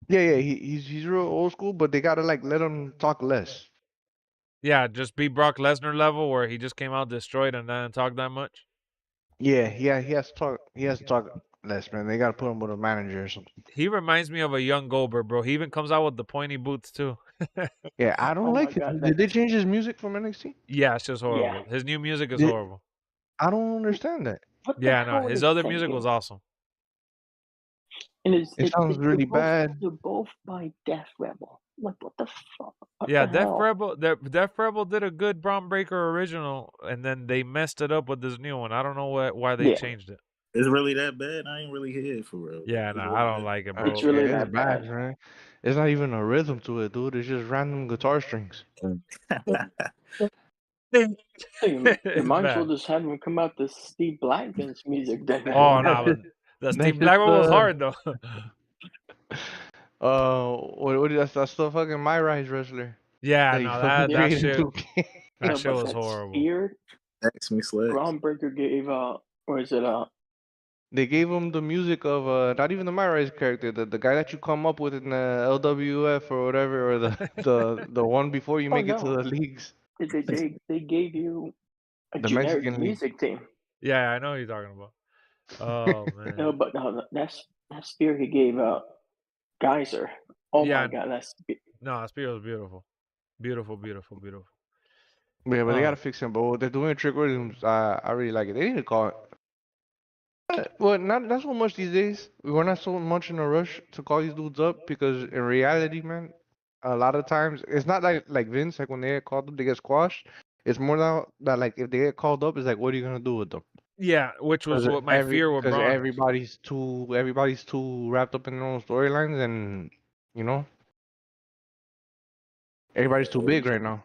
Yeah, he's real old school, but they gotta like let him talk less. Yeah, just be Brock Lesnar level where he just came out destroyed and didn't talk that much. Yeah, he has to talk. He has to talk less, man. They gotta put him with a manager or something. He reminds me of a young Goldberg, bro. He even comes out with the pointy boots too. Yeah, I don't like it. God, Did they change his music from NXT? Yeah, it's just horrible. Yeah. His new music is horrible. I don't understand that. What the Yeah, hell no, are his they other music thinking? was awesome. And It sounds really bad. They're both by Death Rebel. Like, what the fuck? What Yeah, the hell? Death Rebel did a good Braun Breaker original, and then they messed it up with this new one. I don't know why they changed it. It's really that bad? I ain't really hear it for real. Yeah, It's no, really I don't bad. like it, bro. It's really it's not bad. man. It's not even a rhythm to it, dude. It's just random guitar strings. You might as well bad. just have him come out to Steve Blackman's music then. Oh, no, but the Steve Black one was hard, though. That's the fucking My Rise wrestler. Yeah, They no, fucking that created shit, 2K. that shit was that horrible. Spear, Ask me sluts. Braun Breaker gave or is it They gave him the music of not even the My Rise character, the guy that you come up with in the LWF or whatever, or the one before you make it to the leagues. they gave you a The generic Mexican league. music team. Yeah, I know what you're talking about. Oh man. No, but no, that's Spear he gave Geyser. Oh Yeah. my god, that's No, Spear was beautiful. Beautiful. Yeah, but they gotta fix him. But what they're doing at Trick Williams, I really like it. They need to call it. Well, not so much these days. We're not so much in a rush to call these dudes up because in reality, man, a lot of times it's not like Vince, like when they get called up, they get squashed. It's more now that like if they get called up, it's like, what are you gonna do with them? Yeah, which was what my fear with Braun. Because everybody's too wrapped up in their own storylines, and you know, everybody's too big right now.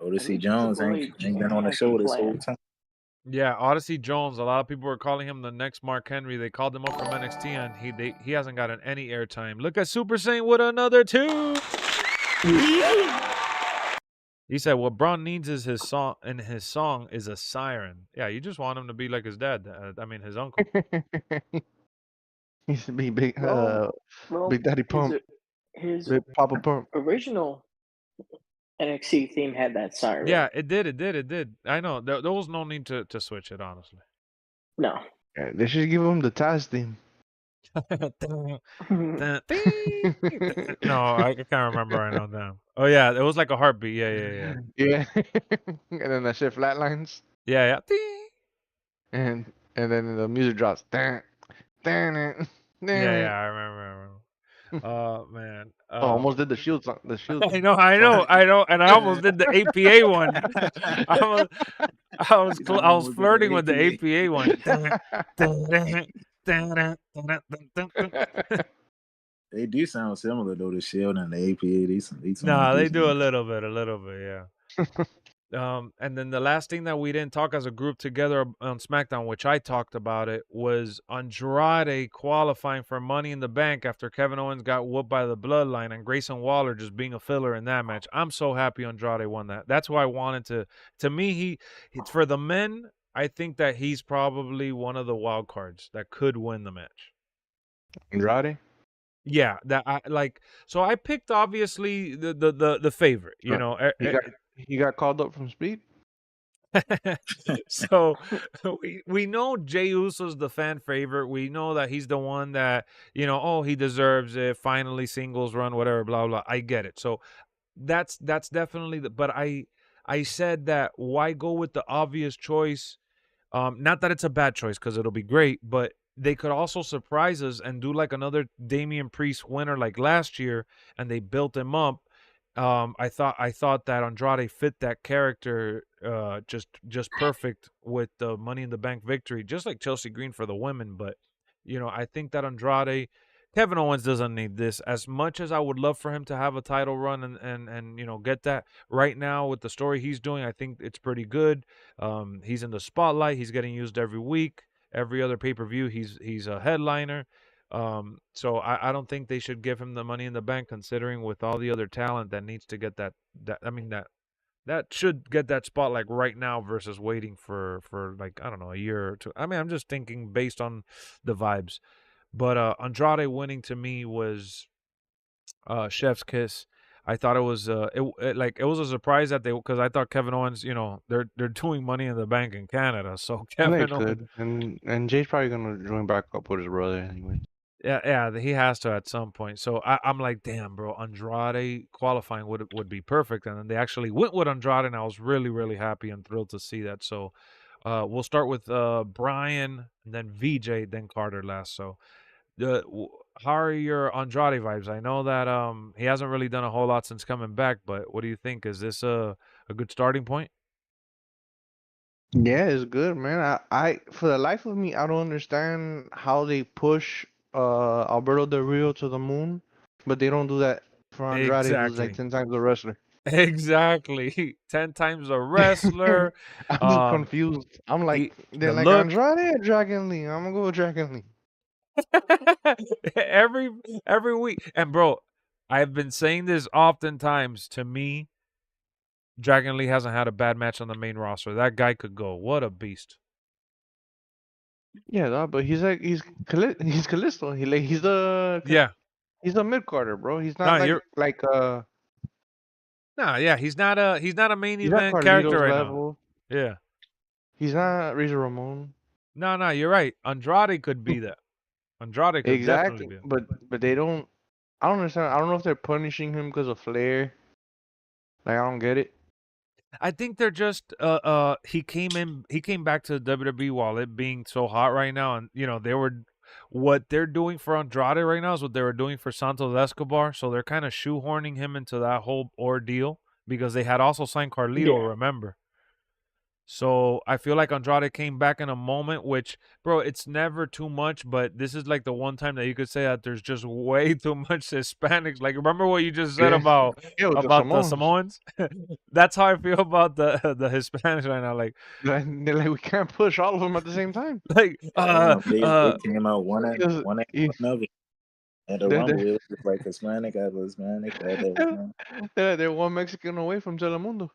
Odyssey Jones ain't been on the show this whole time. Yeah, Odyssey Jones. A lot of people were calling him the next Mark Henry. They called him up from NXT, and he hasn't gotten any airtime. Look at Super Saint with another 2. He said what Braun needs is his song is a siren. Yeah, you just want him to be like his dad. I mean his uncle. He should be big, well, Big Daddy Pump. His Big Papa Pump. original NXT theme had that siren. Yeah, it did. I know. There was no need to switch it, honestly. No. Yeah, they should give him the Taz theme. No, I can't remember right now. Damn. Oh yeah, it was like a heartbeat. Yeah. Yeah. And then that shit flatlines. Yeah. And then the music drops. Yeah, I remember. Oh man. Almost did the Shield song. The Shield. I know, and I almost did the APA one. I was flirting with the APA one. They do sound similar though, the Shield and the APA. They do a little bit, yeah. And then the last thing that we didn't talk as a group together on SmackDown, which I talked about it, was Andrade qualifying for Money in the Bank after Kevin Owens got whooped by the Bloodline and Grayson Waller just being a filler in that match. I'm so happy Andrade won that. That's why I wanted to me, it's for the men. I think that he's probably one of the wild cards that could win the match. Andrade? Yeah, that I like. So I picked obviously the favorite. You know, he got called up from Speed. So we know Jey Uso's the fan favorite. We know that he's the one that he deserves it. Finally, singles run, whatever, blah blah. I get it. So that's definitely but I said that why go with the obvious choice? Not that it's a bad choice because it'll be great, but they could also surprise us and do like another Damian Priest winner like last year, and they built him up. I thought that Andrade fit that character just perfect with the Money in the Bank victory, just like Chelsea Green for the women. But I think that Kevin Owens doesn't need this as much as I would love for him to have a title run and get that right now with the story he's doing. I think it's pretty good. He's in the spotlight. He's getting used every week. Every other pay-per-view, he's a headliner. So I don't think they should give him the Money in the Bank, considering with all the other talent that needs to get that should get that spot like right now versus waiting for like, I don't know, a year or two. I mean, I'm just thinking based on the vibes. But Andrade winning to me was chef's kiss. I thought it was it was a surprise that because I thought Kevin Owens, they're doing Money in the Bank in Canada, so Kevin Owens, and Jay's probably gonna join back up with his brother anyway. yeah, he has to at some point. So I'm like, damn, bro, Andrade qualifying would be perfect, and then they actually went with Andrade, and I was really, really happy and thrilled to see that. So we'll start with Brian, and then VJ, then Carter last. So how are your Andrade vibes? I know that he hasn't really done a whole lot since coming back, but what do you think? Is this a good starting point? Yeah, it's good, man. I for the life of me, I don't understand how they push Alberto Del Rio to the moon, but they don't do that for Andrade, who's like Exactly. 10 times a wrestler. Exactly. 10 times a wrestler. I'm just confused. I'm like, they're the like look. Andrade or Dragon Lee. I'm gonna go with Dragon Lee. every week. And bro, I've been saying this oftentimes. To me, Dragon Lee hasn't had a bad match on the main roster. That guy could go. What a beast. Yeah, but he's Callisto. He's the mid carder, bro. He's not he's not a main he's not event character Carlito's right level. now. Yeah. He's not Razor Ramon. No, you're right. Andrade could be that. Andrade could definitely be that. But they don't. I don't understand. I don't know if they're punishing him because of Flair. Like, I don't get it. I think they're just he came back to the WWE while it being so hot right now, and what they're doing for Andrade right now is what they were doing for Santos Escobar, so they're kind of shoehorning him into that whole ordeal because they had also signed Carlito, remember? So I feel like Andrade came back in a moment, which, bro, it's never too much, but this is like the one time that you could say that there's just way too much Hispanics. Like, remember what you just said about the Samoans? That's how I feel about the Hispanics right now. Like, they're like, we can't push all of them at the same time. Like, they came out one after another. And the Rumble, it was just like Hispanic after Hispanic. They're one Mexican away from Telemundo.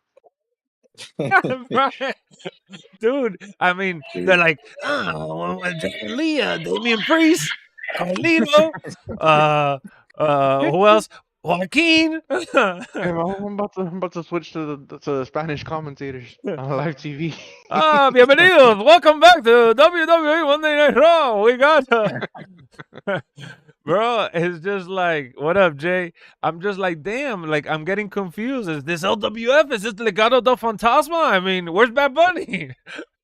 Dude, I mean, they're like, Leah, Damian Priest, Carlito, who else? Joaquin. I'm about to switch to the Spanish commentators on live TV. Bienvenidos, welcome back to WWE Monday Night Raw. We got bro, it's just like, what up, Jay? I'm just like, damn, like, I'm getting confused. Is this LWF? Is this Legado del Fantasma? I mean, where's Bad Bunny?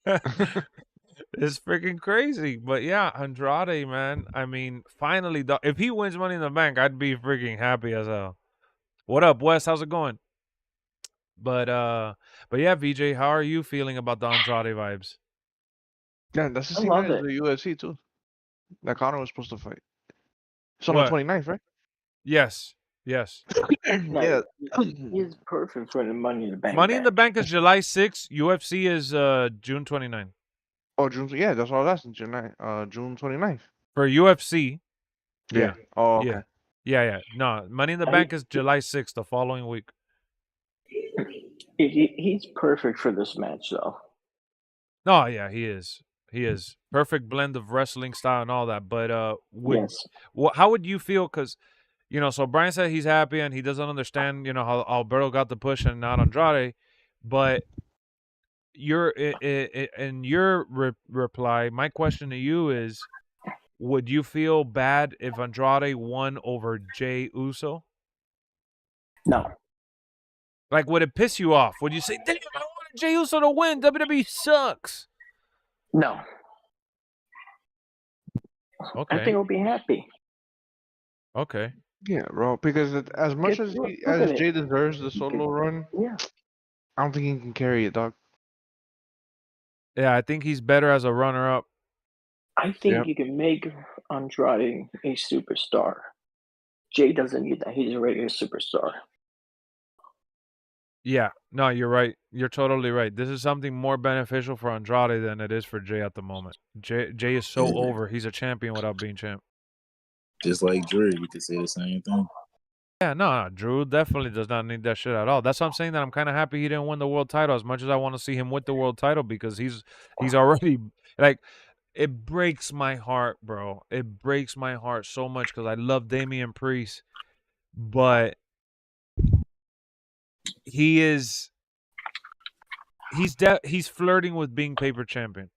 It's freaking crazy. But yeah, Andrade, man. I mean, finally, if he wins Money in the Bank, I'd be freaking happy as hell. What up, Wes? How's it going? But yeah, VJ, how are you feeling about the Andrade vibes? Yeah, that's the same as the UFC too. That Conor was supposed to fight. It's on the 29th, right? Yes. Yeah. He's perfect for the Money in the Bank. Money in the Bank is July 6th. UFC is June 29th. Oh, June. Yeah, that's all that's in June 29th. For UFC. Yeah. Oh, okay. Yeah. No, Money in the Bank is July 6th, the following week. He's perfect for this match, though. No, yeah, he is. He is. Perfect blend of wrestling style and all that. But how would you feel? Because, so Brian said he's happy and he doesn't understand, how Alberto got the push and not Andrade. But in your reply, my question to you is, would you feel bad if Andrade won over Jey Uso? No. Like, would it piss you off? Would you say, damn, I wanted Jey Uso to win. WWE sucks. No. I Okay. think he'll be happy. Okay. Yeah, bro. Because as much as Look as at it. Jay deserves the solo run, Yeah. I don't think he can carry it, dog. Yeah, I think he's better as a runner-up. I think Yep. you can make Andrade a superstar. Jay doesn't need that. He's already a superstar. Yeah. No, you're right. You're totally right. This is something more beneficial for Andrade than it is for Jay at the moment. Jay is so Yeah. over. He's a champion without being champ. Just like Drew, you could say the same thing. Yeah, no, Drew definitely does not need that shit at all. That's why I'm saying that I'm kind of happy he didn't win the world title as much as I want to see him with the world title because he's already like it breaks my heart, bro. It breaks my heart so much because I love Damian Priest, but he's flirting with being paper champion.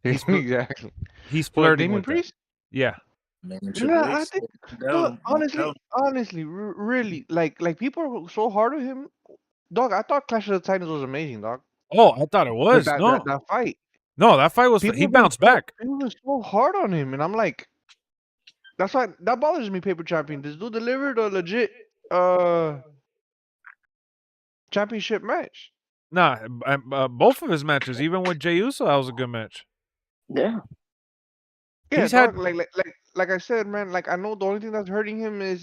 Exactly. He's What, flirting Damian with that. Priest? Yeah. Man, No, Triple I H think. down, Honestly, really, like people are so hard on him, dog. I thought Clash of the Titans was amazing, dog. Oh, I thought it Like was. No. that fight. No, that fight was People he have been bounced back. People were so hard on him, and I'm like, that's why that bothers me. Paper champion. This dude delivered a legit championship match. Nah, both of his matches, even with Jey Uso, that was a good match. Yeah. Yeah, He's dog. had- Like I said, man. Like I know the only thing that's hurting him is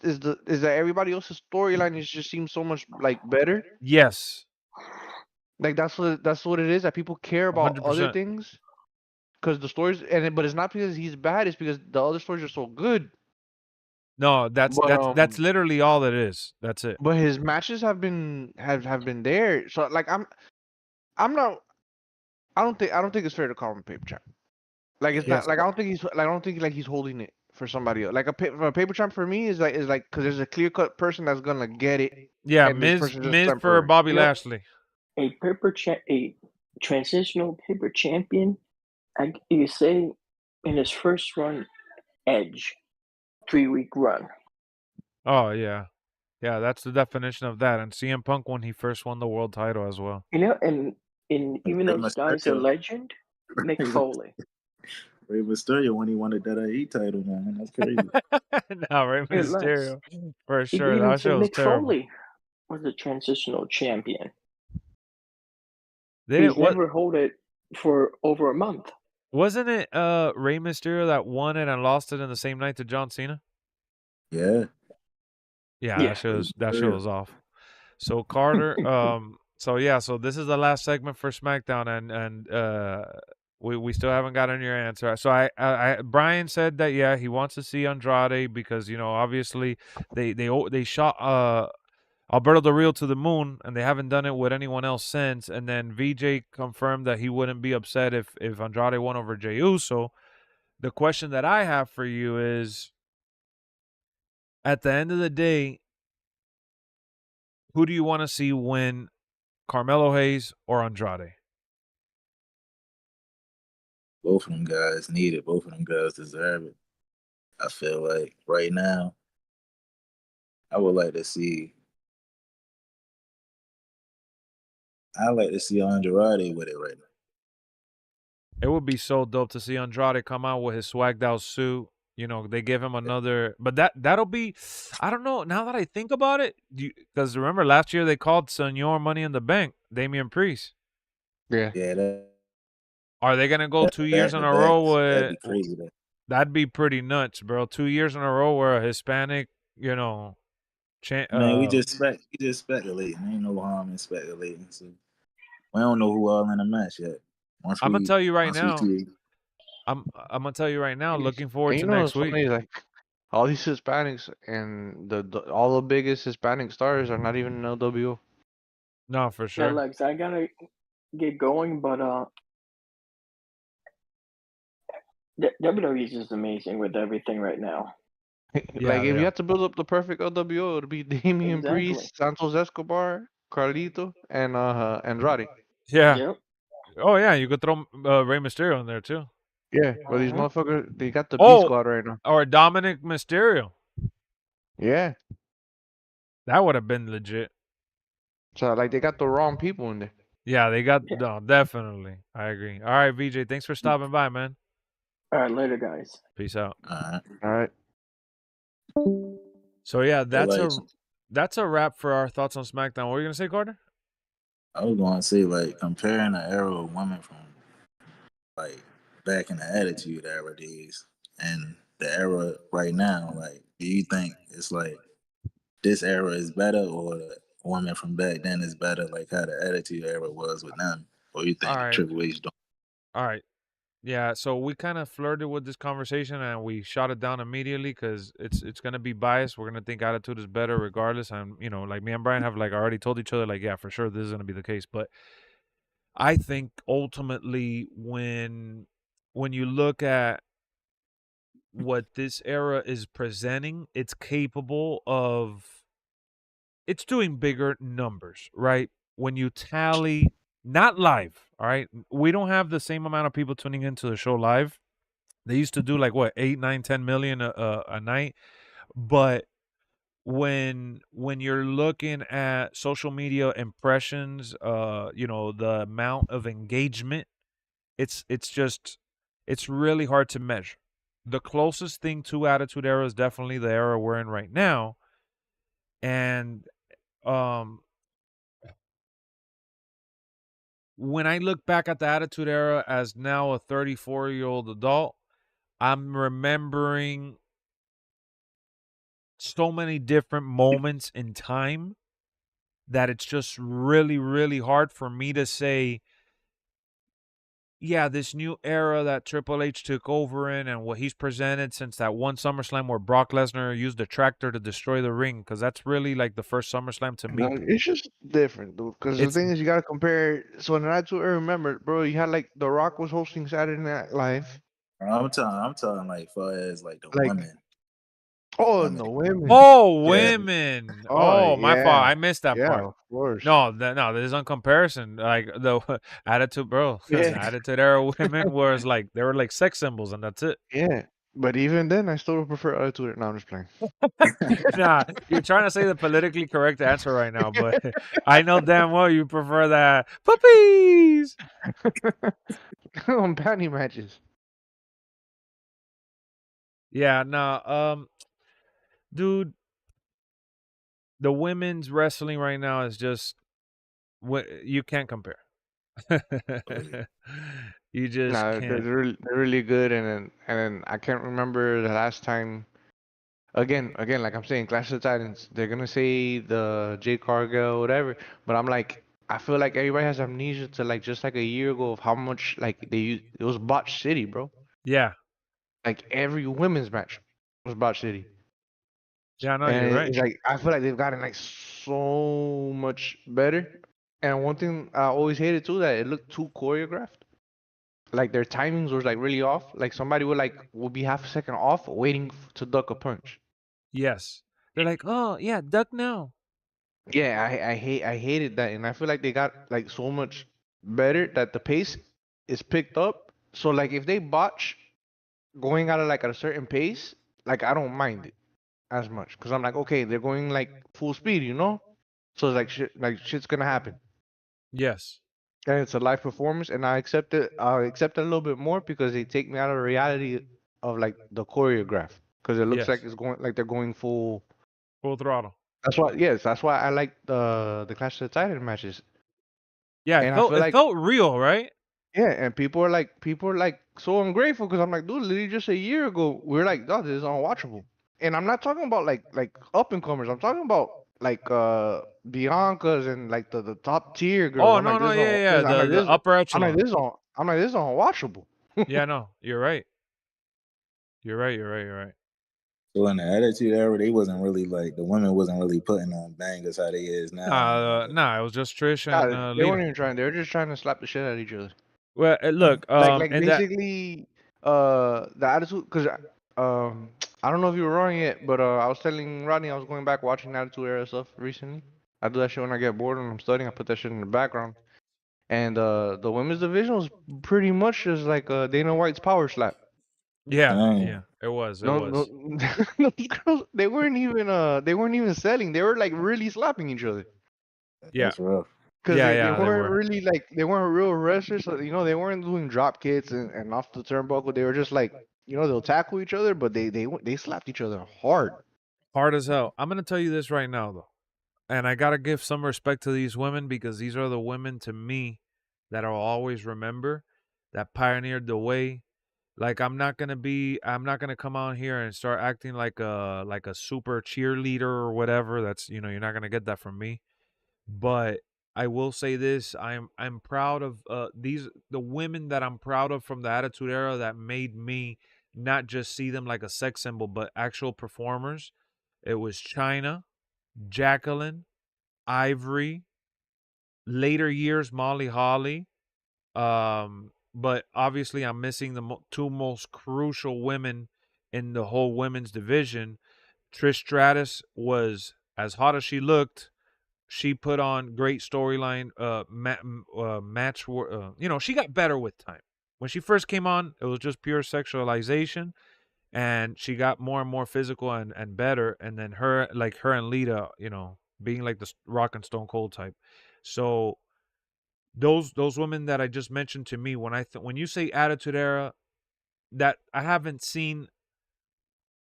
that everybody else's storyline is just seems so much like better. Yes. Like that's what it is. That people care about other 100%. things because the stories but it's not because he's bad. It's because the other stories are so good. No, that's literally all it is. That's it. But his matches have been there. So like I'm not. I don't think it's fair to call him a paper champ. Like it's not like I don't think like he's holding it for somebody else. Like a paper champ for me is like because there's a clear cut person that's gonna get it. Yeah, and this Miz person's just for temporary. Bobby You know- Lashley. A transitional paper champion, you say in his first run, Edge, 3-week run. Oh yeah. Yeah, that's the definition of that. And CM Punk when he first won the world title as well. You know, and even though this guy's a Mysterio. legend, Mick Foley. Rey Mysterio when he won the WWE title, man. That's crazy. No, Rey Hey, Lex, Mysterio. For You sure. can even That say shit was Mick terrible. Foley was a transitional champion. They He's didn't, what, never hold it for over a month. wasn't it Rey Mysterio that won it and lost it in the same night to John Cena? Yeah. Yeah, Yeah. that shit was off. So Carter, so this is the last segment for SmackDown, and we still haven't gotten your answer. So I Brian said that yeah he wants to see Andrade because obviously they shot Alberto Del Rio to the moon and they haven't done it with anyone else since. And then VJ confirmed that he wouldn't be upset if Andrade won over Jey Uso. The question that I have for you is, at the end of the day, who do you want to see win, Carmelo Hayes or Andrade? Both of them guys need it. Both of them guys deserve it. I feel like right now, I would like to see. I like to see Andrade with it right now. It would be so dope to see Andrade come out with his swagged out suit. They give him another, but that'll be, I don't know. Now that I think about it, because remember last year they called Senor Money in the Bank, Damian Priest. Yeah. Yeah. Are they gonna go 2 years in a row That'd with? be crazy. That'd be pretty nuts, bro. 2 years in a row where a Hispanic, Man, we just speculating. Ain't no harm in speculating. So we don't know who all in the match yet. I'm gonna tell you right now. I'm gonna tell you right now. Looking forward to next week. Like all these Hispanics and all the biggest Hispanic stars are not even in LWO. No, for sure. Yeah, Lex, I gotta get going, but WWE is just amazing with everything right now. Like if you had to build up the perfect LWO, it would be Damian Exactly. Priest, Santos Escobar, Carlito, and Andrade. Yeah. Yep. Oh yeah, you could throw Rey Mysterio in there too. Yeah, but these motherfuckers, they got the B squad right now. Or Dominic Mysterio. Yeah. That would have been legit. So like they got the wrong people in there. Yeah, they got no, definitely. I agree. All right, VJ, thanks for stopping by, man. All right, later, guys. Peace out. All right. So yeah, that's like, that's a wrap for our thoughts on SmackDown. What were you gonna say, Carter? I was going to say, like, comparing the era of women from, like, back in the Attitude Era days and the era right now, like, do you think it's like this era is better, or the women from back then is better, like how the Attitude Era was with them? Or you think All right. Triple H don't? All right. Yeah, so we kind of flirted with this conversation and we shot it down immediately because it's gonna be biased. We're gonna think Attitude is better regardless. And like me and Brian have like already told each other, like, yeah, for sure this is gonna be the case. But I think ultimately when you look at what this era is presenting, it's capable of it's doing bigger numbers, right? When you tally, not live, all right? We don't have the same amount of people tuning into the show live. They used to do like what 8, 9, 10 million a night, but when you're looking at social media impressions, the amount of engagement, it's really hard to measure. The closest thing to Attitude Era is definitely the era we're in right now, and when I look back at the Attitude Era as now a 34-year-old adult, I'm remembering so many different moments in time that it's just really, really hard for me to say, yeah, this new era that Triple H took over in and what he's presented since that one SummerSlam where Brock Lesnar used the tractor to destroy the ring, because that's really like the first SummerSlam to me. No, it's just different, dude. Because the thing is, you gotta compare. So in that too, I remember, bro, you had like The Rock was hosting Saturday Night Live. I'm talking like far as like the Like, women. oh, women. no, women. Oh, Yeah. women. Oh, Oh, my fault. yeah. I missed that Yeah, part. of course. No, this is on comparison. Like the Attitude, bro. Yeah. Attitude Era women was like they were like sex symbols, and that's it. Yeah. But even then, I still prefer Attitude. No, I'm just playing. Nah, you're trying to say the politically correct answer right now, but I know damn well you prefer that puppies. On panty matches. Yeah, nah, dude, the women's wrestling right now is just you can't compare. You just No, can't. they're really good, and then I can't remember the last time. Again, like I'm saying, Clash of the Titans. They're gonna say the Jay Cargill, whatever. But I'm like, I feel like everybody has amnesia to like just like a year ago of how much like they used. It was Botch City, bro. Yeah. Like every women's match was Botch City. Yeah, no, And you're right. it's like I feel like they've gotten like so much better. And one thing I always hated too, that it looked too choreographed. Like their timings was like really off. Like somebody would be half a second off waiting to duck a punch. Yes. They're like, oh yeah, duck now. Yeah, I hated that, and I feel like they got like so much better that the pace is picked up. So like if they botch going out of like at a certain pace, like I don't mind it as much because I'm like, okay, they're going like full speed, you know. So it's like shit's gonna happen, Yes. and it's a live performance, and I accept it. I accept it a little bit more because they take me out of the reality of like the choreograph because it looks Yes. like it's going like they're going full. Full throttle. That's why I like the Clash of the Titan matches. Yeah, And I feel it like felt real, right? yeah, and people are like so ungrateful because I'm like, dude, literally just a year ago we were like, dog, this is unwatchable. And I'm not talking about like up and comers. I'm talking about like Bianca's and like the top tier girls. Oh I'm no, like no, this yeah, on yeah, this I'm like the this upper I'm like echelon. this on I'm like this is unwatchable. Yeah, no, you're right. You're right. So in the Attitude Era, they wasn't really like the women wasn't really putting on bangers how they is now. Nah, it was just Trish Nah, and they Lita. weren't even trying. They were just trying to slap the shit out of each other. Well, look, Like and that basically the attitude because I don't know if you were wrong yet, but I was telling Rodney I was going back watching Attitude Era stuff recently. I do that shit when I get bored and I'm studying. I put that shit in the background. And the women's division was pretty much just like Dana White's power slap. yeah, it was. No, those girls they weren't even selling. They were like really slapping each other. Yeah. That's rough. Because they Yeah, they weren't were. really like they weren't real wrestlers. So, they weren't doing drop kicks and off the turnbuckle. They were just like they'll tackle each other, but they slapped each other hard. Hard as hell. I'm gonna tell you this right now though. And I gotta give some respect to these women because these are the women to me that I'll always remember that pioneered the way. Like I'm not gonna come out here and start acting like a super cheerleader or whatever. That's you're not gonna get that from me. But I will say this: I'm proud of the women that I'm proud of from the Attitude Era that made me not just see them like a sex symbol, but actual performers. It was China, Jacqueline, Ivory, later years Molly Holly. But obviously I'm missing the two most crucial women in the whole women's division. Trish Stratus was as hot as she looked. She put on great storyline match. She got better with time. When she first came on, it was just pure sexualization, and she got more and more physical and better. And then her and Lita, being like the Rock and Stone Cold type. So those women that I just mentioned to me, when you say Attitude Era, that I haven't seen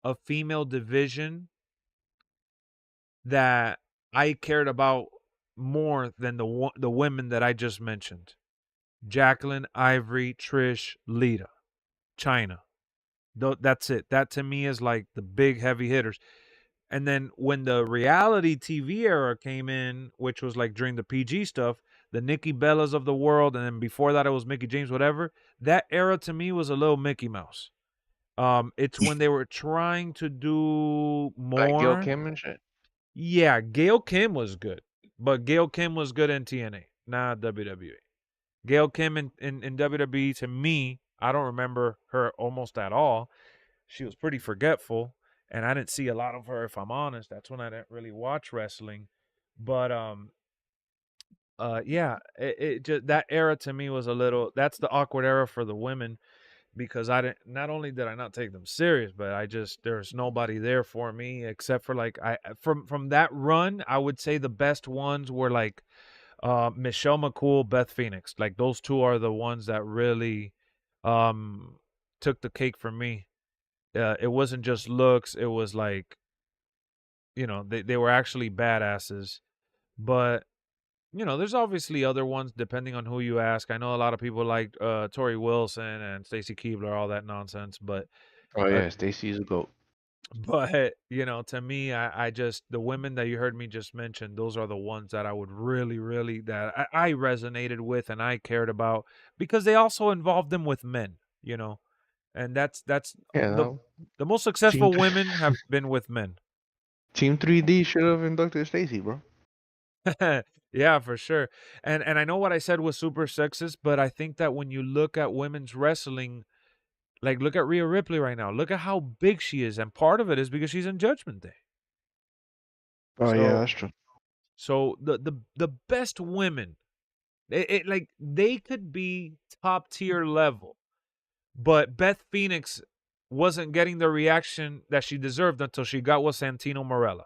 a female division that I cared about more than the women that I just mentioned. Jacqueline, Ivory, Trish, Lita, China. That's it. That to me is like the big heavy hitters. And then when the reality TV era came in, which was like during the PG stuff, the Nikki Bellas of the world, and then before that it was Mickey James, whatever. That era to me was a little Mickey Mouse. It's when they were trying to do Like Gail more. Kim and shit. Yeah, Gail Kim was good, but Gail Kim was good in TNA, not WWE. Gail Kim in WWE, to me, I don't remember her almost at all. She was pretty forgetful, and I didn't see a lot of her, if I'm honest. That's when I didn't really watch wrestling. But yeah, it just, that era to me was a little. That's the awkward era for the women because I didn't. Not only did I not take them serious, but there's nobody there for me except for like from that run. I would say the best ones were like Michelle McCool, Beth Phoenix. Like those two are the ones that really took the cake for me. It wasn't just looks, it was like they were actually badasses. But there's obviously other ones depending on who you ask. I know a lot of people like Tori Wilson and Stacy Keibler, all that nonsense, but Oh uh, yeah, Stacy's a goat. but to me, I just, the women that you heard me just mention, those are the ones that I would really that I resonated with and I cared about because they also involved them with men, and that's Yeah, the no. the most Team successful women have been with men. Team 3D should have inducted Stacy, bro. Yeah, for sure. And I know what I said was super sexist, but I think that when you look at women's wrestling, like look at Rhea Ripley right now. Look at how big she is, and part of it is because she's in Judgment Day. Oh yeah, So that's true. so the best women, like they could be top tier level, but Beth Phoenix wasn't getting the reaction that she deserved until she got with Santino Marella.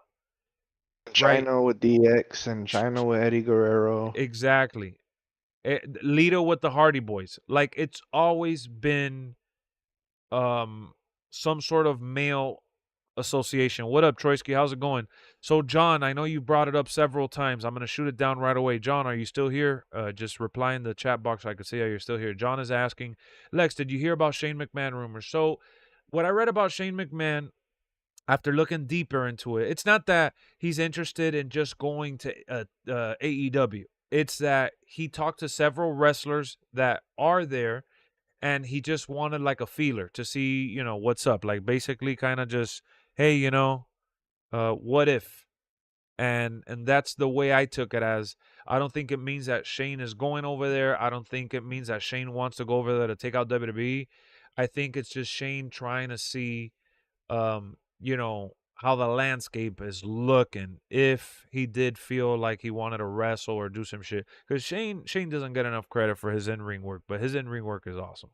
Right? China with DX and China with Eddie Guerrero. Exactly. Lita with the Hardy Boys. Like it's always been some sort of male association. What up, Troysky? How's it going? So John, I know you brought it up several times. I'm gonna shoot it down right away. John, are you still here? Just reply in the chat box so I could see how you're still here. John is asking, Lex, did you hear about Shane McMahon rumors? So what I read about Shane McMahon, after looking deeper into it, it's not that he's interested in just going to AEW. It's that he talked to several wrestlers that are there, and he just wanted like a feeler to see, what's up. Like basically, kind of just, hey, what if? And that's the way I took it as. I don't think it means that Shane is going over there. I don't think it means that Shane wants to go over there to take out WWE. I think it's just Shane trying to see how the landscape is looking, if he did feel like he wanted to wrestle or do some shit. Because Shane doesn't get enough credit for his in-ring work, but his in-ring work is awesome.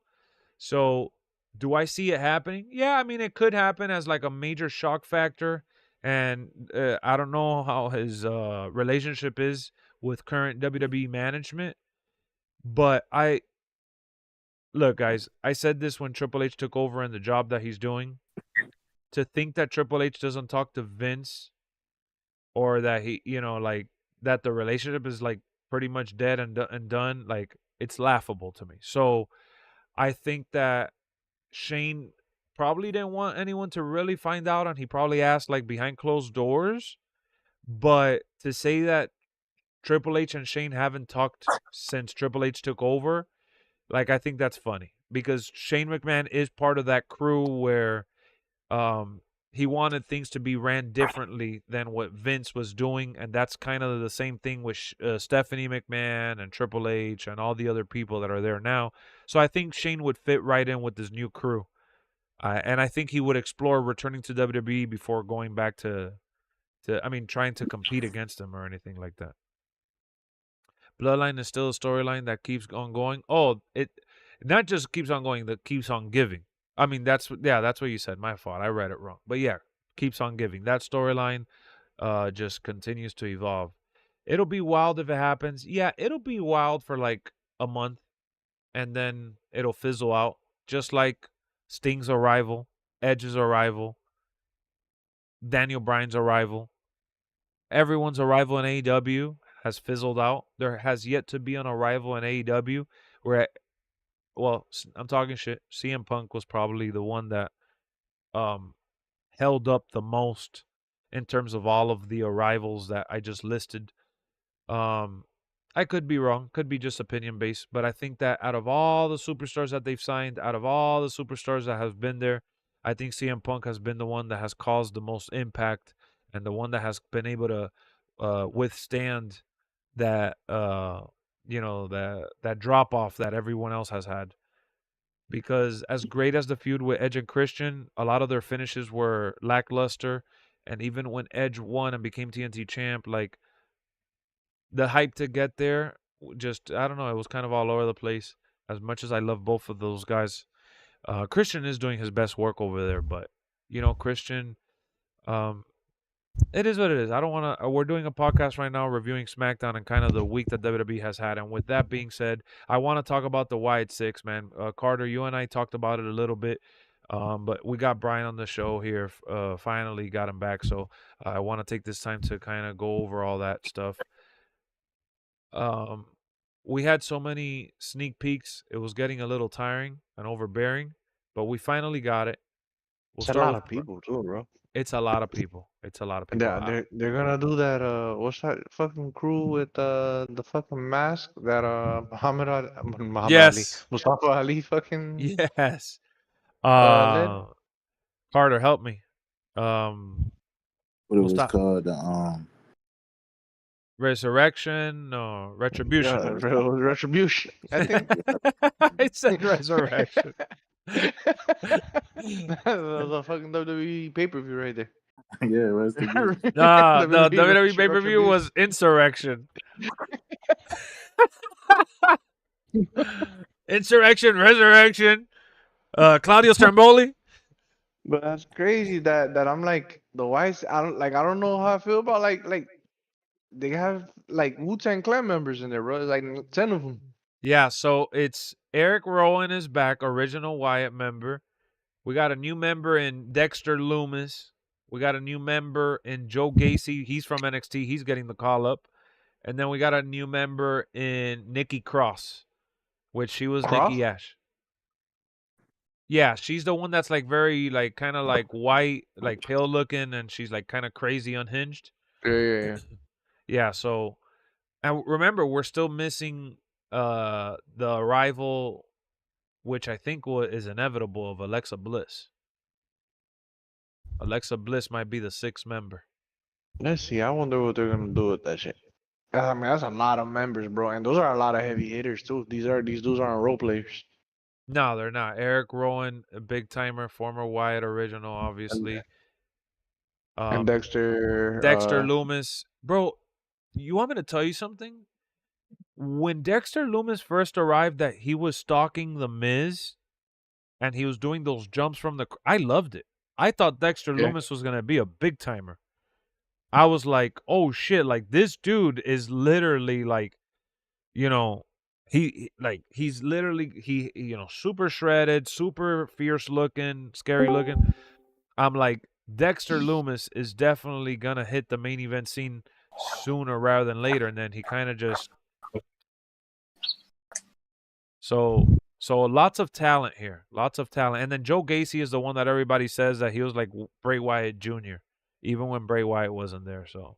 So do I see it happening? Yeah, I mean, it could happen as like a major shock factor. And I don't know how his relationship is with current WWE management. But look, guys, I said this when Triple H took over and the job that he's doing. To think that Triple H doesn't talk to Vince, or that he, like, that the relationship is like pretty much dead and done, like, it's laughable to me. So I think that Shane probably didn't want anyone to really find out, and he probably asked like behind closed doors. But to say that Triple H and Shane haven't talked since Triple H took over, like, I think that's funny, because Shane McMahon is part of that crew where he wanted things to be ran differently than what Vince was doing, and that's kind of the same thing with Stephanie McMahon and Triple H and all the other people that are there now. So I think Shane would fit right in with this new crew, and I think he would explore returning to WWE before going back to trying to compete against them or anything like that. Bloodline is still a storyline that keeps on going. Oh, it not just keeps on going, that keeps on giving. I mean, that's what you said. My fault. I read it wrong. But yeah, keeps on giving. That storyline just continues to evolve. It'll be wild if it happens. Yeah, it'll be wild for like a month, and then it'll fizzle out. Just like Sting's arrival, Edge's arrival, Daniel Bryan's arrival. Everyone's arrival in AEW has fizzled out. There has yet to be an arrival in AEW where, well, I'm talking shit. CM Punk was probably the one that held up the most in terms of all of the arrivals that I just listed. I could be wrong. Could be just opinion based. But I think that out of all the superstars that they've signed, out of all the superstars that have been there, I think CM Punk has been the one that has caused the most impact, and the one that has been able to withstand that that drop off that everyone else has had. Because as great as the feud with Edge and Christian, a lot of their finishes were lackluster, and even when Edge won and became TNT champ, like, the hype to get there, just, I don't know, it was kind of all over the place. As much as I love both of those guys, Christian is doing his best work over there, but Christian, it is what it is. I don't want to. We're doing a podcast right now reviewing SmackDown and kind of the week that WWE has had. And with that being said, I want to talk about the Wyatt Sicks, man. Carter, you and I talked about it a little bit, but we got Brian on the show here. Finally got him back, so I want to take this time to kind of go over all that stuff. We had so many sneak peeks; it was getting a little tiring and overbearing, but we finally got it. It's a lot of people too, bro. It's a lot of people. Yeah, they're gonna do that. What's that fucking crew with the fucking mask that Muhammad Yes. Ali, Mustafa Ali fucking Yes. led? Carter, help me. What it was called? Resurrection? No, Retribution. Yeah, Retribution. I think I said Resurrection. the fucking WWE pay-per-view right there. Yeah, rest in peace. No, the WWE pay-per-view was Insurrection. Insurrection, Resurrection. Claudio Stromboli. But that's crazy that I'm like the Whites. I don't know how I feel about like they have like Wu-Tang Clan members in there, bro. It's like 10 of them. Yeah, so it's Eric Rowan is back, original Wyatt member. We got a new member in Dexter Loomis. We got a new member in Joe Gacy. He's from NXT. He's getting the call up. And then we got a new member in Nikki Cross, which she was Cross? Nikki Ash. Yeah, she's the one that's like very like kind of like white, like pale looking, and she's like kind of crazy unhinged. Yeah. Yeah, so, and remember, we're still missing the arrival, which I think is inevitable, of Alexa Bliss. Alexa Bliss might be the 6th member. Let's see. I wonder what they're gonna do with that shit. I mean, that's a lot of members, bro, and those are a lot of heavy hitters too. These dudes aren't role players. No, they're not. Eric Rowan, a big timer, former Wyatt original, obviously. And Dexter Loomis. Bro, you want me to tell you something? When Dexter Loomis first arrived, that he was stalking The Miz, and he was doing those jumps from I loved it. I thought Dexter Loomis was going to be a big timer. I was like, oh shit, like this dude is literally like, you know, he's literally super shredded, super fierce looking, scary looking. I'm like, Dexter Lumis is definitely gonna hit the main event scene sooner rather than later, and then he kind of just so lots of talent here, lots of talent. And then Joe Gacy is the one that everybody says that he was like Bray Wyatt Jr. even when Bray Wyatt wasn't there. So,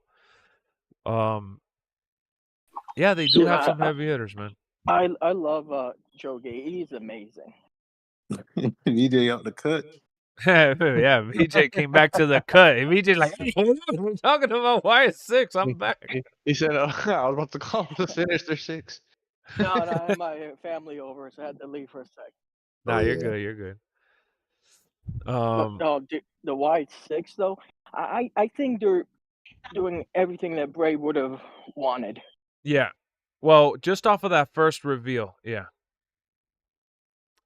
yeah, they do have some heavy hitters, man. I love Joe Gay. He's amazing. VJ out the cut. Yeah, VJ came back to the cut. VJ like, we're talking about Wyatt Sicks. I'm back. He said, I was about to call him the Sinister Six. No, I had my family over, so I had to leave for a sec. Nah, Oh, you're yeah. good. You're good. But dude, the Wyatt Sicks though, I think they're doing everything that Bray would have wanted. Yeah. Well, just off of that first reveal, yeah.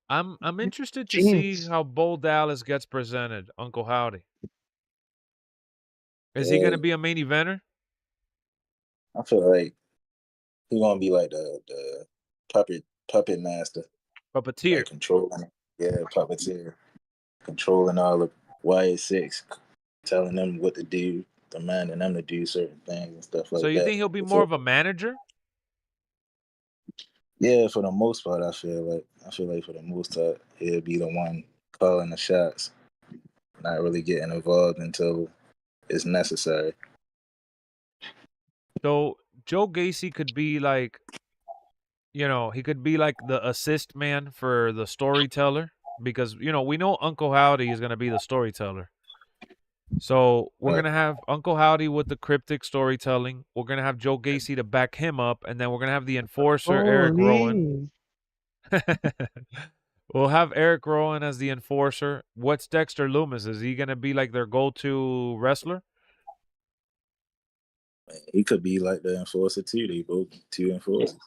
I'm interested to see Jeez. how Bo Dallas gets presented, Uncle Howdy. Is he Yeah. gonna be a main eventer? I feel like he's gonna be like the puppet master, Puppeteer. like controlling. Yeah, puppeteer, controlling all of Wyatt Sicks, telling them what to do, demanding them to do certain things and stuff like that. So you think he'll be more of a manager? Yeah, for the most part, I feel like for the most part, he'll be the one calling the shots, not really getting involved until it's necessary. So Joe Gacy could be like, he could be like the assist man for the storyteller because, we know Uncle Howdy is going to be the storyteller. So we're Right. going to have Uncle Howdy with the cryptic storytelling. We're going to have Joe Gacy to back him up. And then we're going to have the enforcer, Eric Rowan. We'll have Eric Rowan as the enforcer. What's Dexter Lumis? Is he going to be like their go-to wrestler? He could be like the enforcer too. They both two enforcers.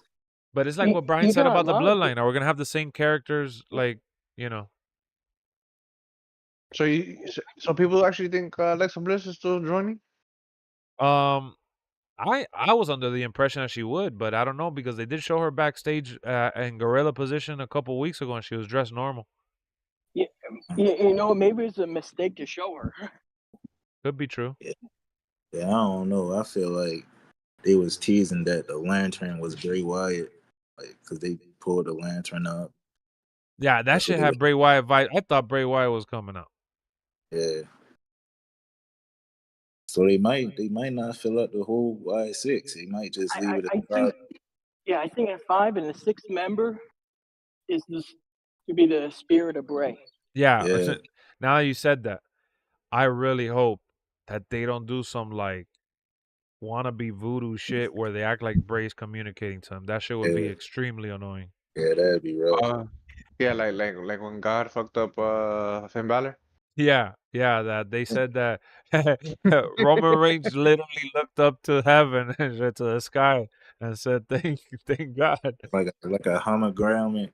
But it's like what Brian said about the Bloodline. Are we going to have the same characters, like, So people actually think Alexa Bliss is still joining? I was under the impression that she would, but I don't know because they did show her backstage in gorilla position a couple weeks ago, and she was dressed normal. Yeah, maybe it's a mistake to show her. Could be true. Yeah, I don't know. I feel like they was teasing that the lantern was Bray Wyatt, like because they pulled the lantern up. Yeah, that shit had Bray Wyatt vibe. I thought Bray Wyatt was coming out. Yeah. So they might not fill up the whole Wyatt Sicks. They might just leave it at 5. I think at 5 and the 6th member is to be the spirit of Bray. Yeah. Now you said that, I really hope that they don't do some like wannabe voodoo shit where they act like Bray's communicating to him. That shit would be extremely annoying. Yeah, that'd be rough. Yeah, like when God fucked up Finn Balor. Yeah, that they said that Roman Reigns literally looked up to heaven and to the sky and said, "Thank God." Like a hologramic,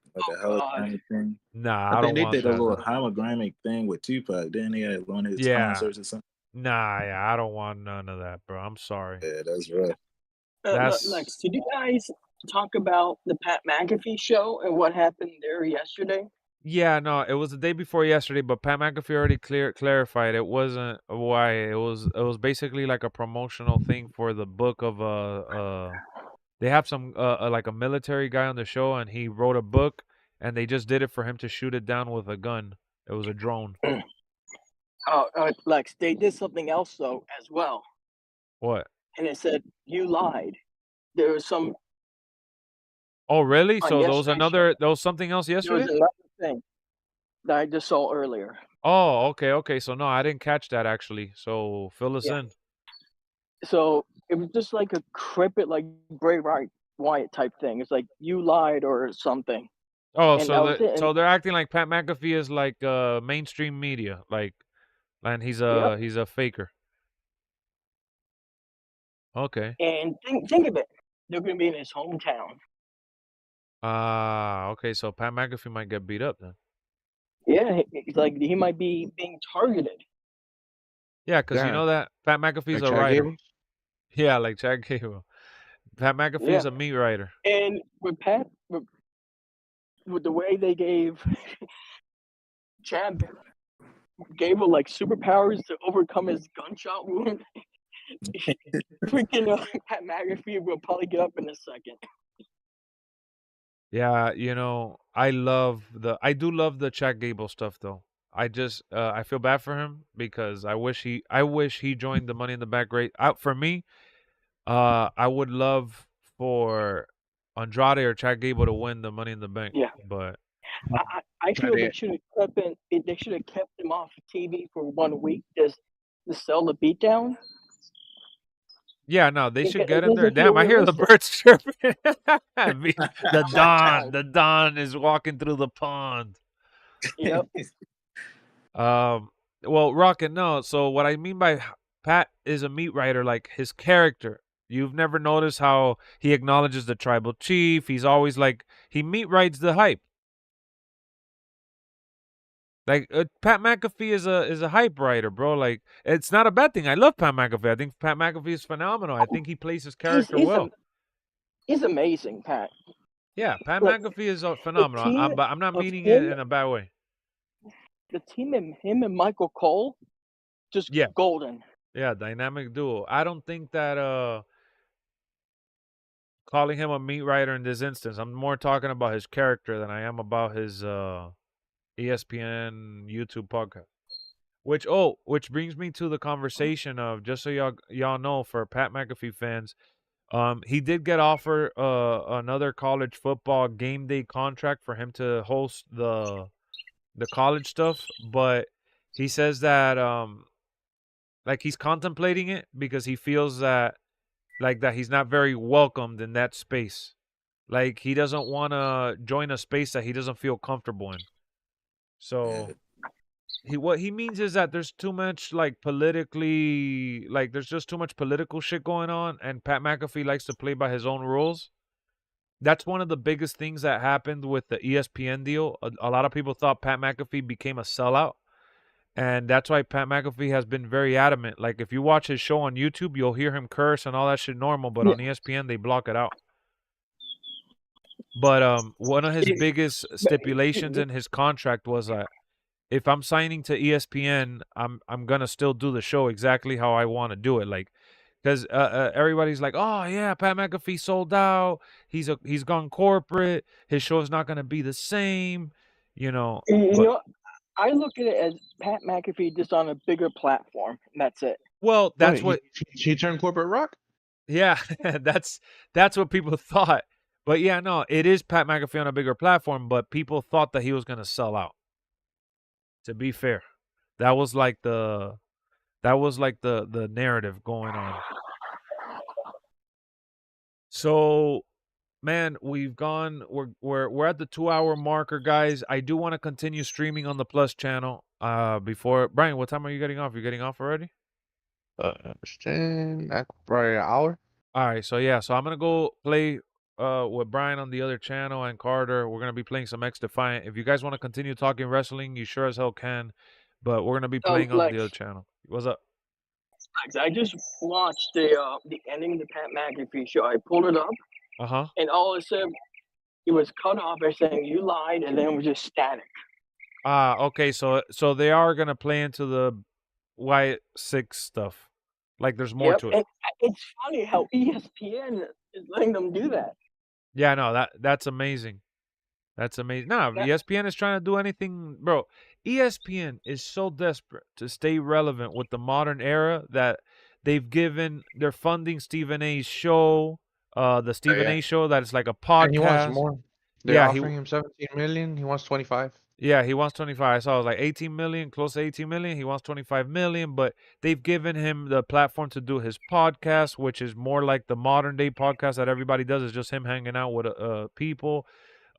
thing. Nah, I think they want did that. a little hologramic thing with Tupac. Then he had one of his concerts or something. Nah, I don't want none of that, bro. I'm sorry. Yeah, that's rough. Lex, did you guys talk about the Pat McAfee show and what happened there yesterday? Yeah, no, it was the day before yesterday, but Pat McAfee already clarified it wasn't why. It was basically like a promotional thing for the book of they have some like a military guy on the show, and he wrote a book, and they just did it for him to shoot it down with a gun. It was a drone. Lex, they did something else though as well. What? And it said you lied. There was some. Oh, really? So there was something else yesterday? There was another thing that I just saw earlier. Oh, okay. So no, I didn't catch that actually. So fill us in. So it was just like a cryptic, like Bray Wyatt type thing. It's like you lied or something. Oh, so they're acting like Pat McAfee is like mainstream media, like, and he's a faker. Okay. And think of it, they're gonna be in his hometown. Okay. So Pat McAfee might get beat up then. Yeah, it's like he might be being targeted. Yeah, because you Yeah, know that Pat McAfee's like a Chad writer. Gable. Yeah, like Chad Gable. Pat McAfee's Yeah. a meat writer. And with Pat, with the way they gave Chad Gable like superpowers to overcome his gunshot wound, freaking Pat McAfee will probably get up in a second. Yeah, you know, I do love the Chad Gable stuff though. I feel bad for him because I wish he joined the Money in the Bank race. Out for me, I would love for Andrade or Chad Gable to win the Money in the Bank, Yeah. but I feel they Andrade. should have they should have kept him off TV for 1 week just to sell the beatdown. yeah, no, they should It get in there. doesn't feel Damn, I hear the realistic. birds chirping. The Don is walking through the pond. Yep. Well, Rocket, no. So what I mean by Pat is a meat writer, like his character. You've never noticed how he acknowledges the tribal chief. He's always like he meat writes the hype. Like Pat McAfee is a hype writer, bro. Like it's not a bad thing. I love Pat McAfee. I think Pat McAfee is phenomenal. I think he plays his character well. He's amazing, Pat. Yeah, Pat Look, McAfee is phenomenal. But I'm not of meaning it him- in a bad way. The team and him and Michael Cole, just Yeah. golden. Yeah, dynamic duo. I don't think that calling him a meat writer in this instance. I'm more talking about his character than I am about his ESPN YouTube podcast. Which brings me to the conversation of, just so y'all know, for Pat McAfee fans, he did get offered another college football game day contract for him to host the college stuff, but he says that like he's contemplating it because he feels that he's not very welcomed in that space. Like he doesn't want to join a space that he doesn't feel comfortable in. So what he means is that there's too much there's just too much political shit going on, and Pat McAfee likes to play by his own rules. That's one of the biggest things that happened with the ESPN deal. A lot of people thought Pat McAfee became a sellout, and that's why Pat McAfee has been very adamant. Like if you watch his show on YouTube, you'll hear him curse and all that shit normal, but on ESPN they block it out. But one of his biggest stipulations in his contract was that if I'm signing to ESPN, I'm gonna still do the show exactly how I want to do it. Like, because everybody's like, oh yeah, Pat McAfee sold out. He's gone corporate. His show's not gonna be the same. You know. You know, I look at it as Pat McAfee just on a bigger platform, and that's it. Well, that's what he turned corporate rock. Yeah, that's what people thought. But yeah, no, it is Pat McAfee on a bigger platform, but people thought that he was gonna sell out. To be fair, that was like the narrative going on. So, man, we're at the 2-hour marker, guys. I do want to continue streaming on the Plus channel. Before Brian, what time are you getting off? You're getting off already? Probably an hour. All right, so I'm gonna go play with Brian on the other channel and Carter. We're gonna be playing some X Defiant. If you guys want to continue talking wrestling, you sure as hell can. But we're gonna be playing on the other channel. What's up? I just watched the ending of the Pat McAfee show. I pulled it up, and all of a sudden it was cut off by saying you lied, and then it was just static. Okay, so they are gonna play into the Wyatt Sicks stuff. Like there's more to it. And it's funny how ESPN is letting them do that. Yeah, no, that's amazing. That's amazing. Nah, ESPN is trying to do anything, bro. ESPN is so desperate to stay relevant with the modern era that they're funding Stephen A's show, the Stephen A show that is like a podcast. And he wants more. They're offering him 17 million. He wants 25. Yeah, he wants 25. I saw it was like 18 million, close to 18 million. He wants 25 million, but they've given him the platform to do his podcast, which is more like the modern day podcast that everybody does. Is just him hanging out with people.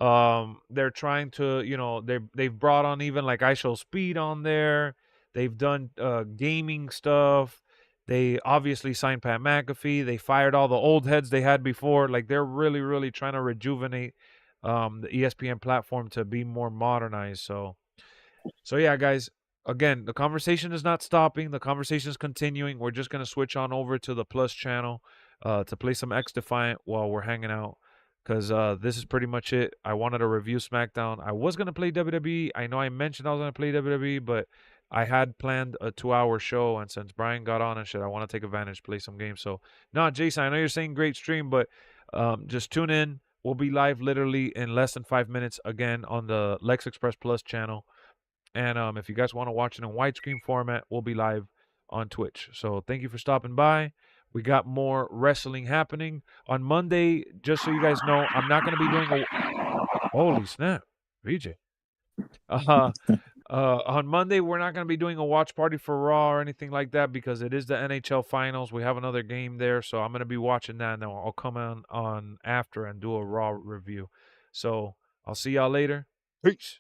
They're trying to, they've brought on even like I Show Speed on there. They've done gaming stuff. They obviously signed Pat McAfee. They fired all the old heads they had before. Like they're really, really trying to rejuvenate the ESPN platform to be more modernized. So yeah, guys, again, the conversation is not stopping. The conversation is continuing. We're just going to switch on over to the Plus channel to play some X Defiant while we're hanging out. Because this is pretty much it. I wanted to review SmackDown. I was going to play WWE. I know I mentioned I was going to play WWE, but I had planned a 2-hour show. And since Brian got on and shit, I want to take advantage, play some games. So, no, Jason, I know you're saying great stream, but just tune in. We'll be live literally in less than 5 minutes again on the LexxExpress Plus channel. And if you guys want to watch it in widescreen format, we'll be live on Twitch. So thank you for stopping by. We got more wrestling happening on Monday. Just so you guys know, I'm not going to be doing a... Holy snap, VJ. On Monday, we're not going to be doing a watch party for Raw or anything like that because it is the NHL Finals. We have another game there, so I'm going to be watching that, and then I'll come on after and do a Raw review. So I'll see y'all later. Peace.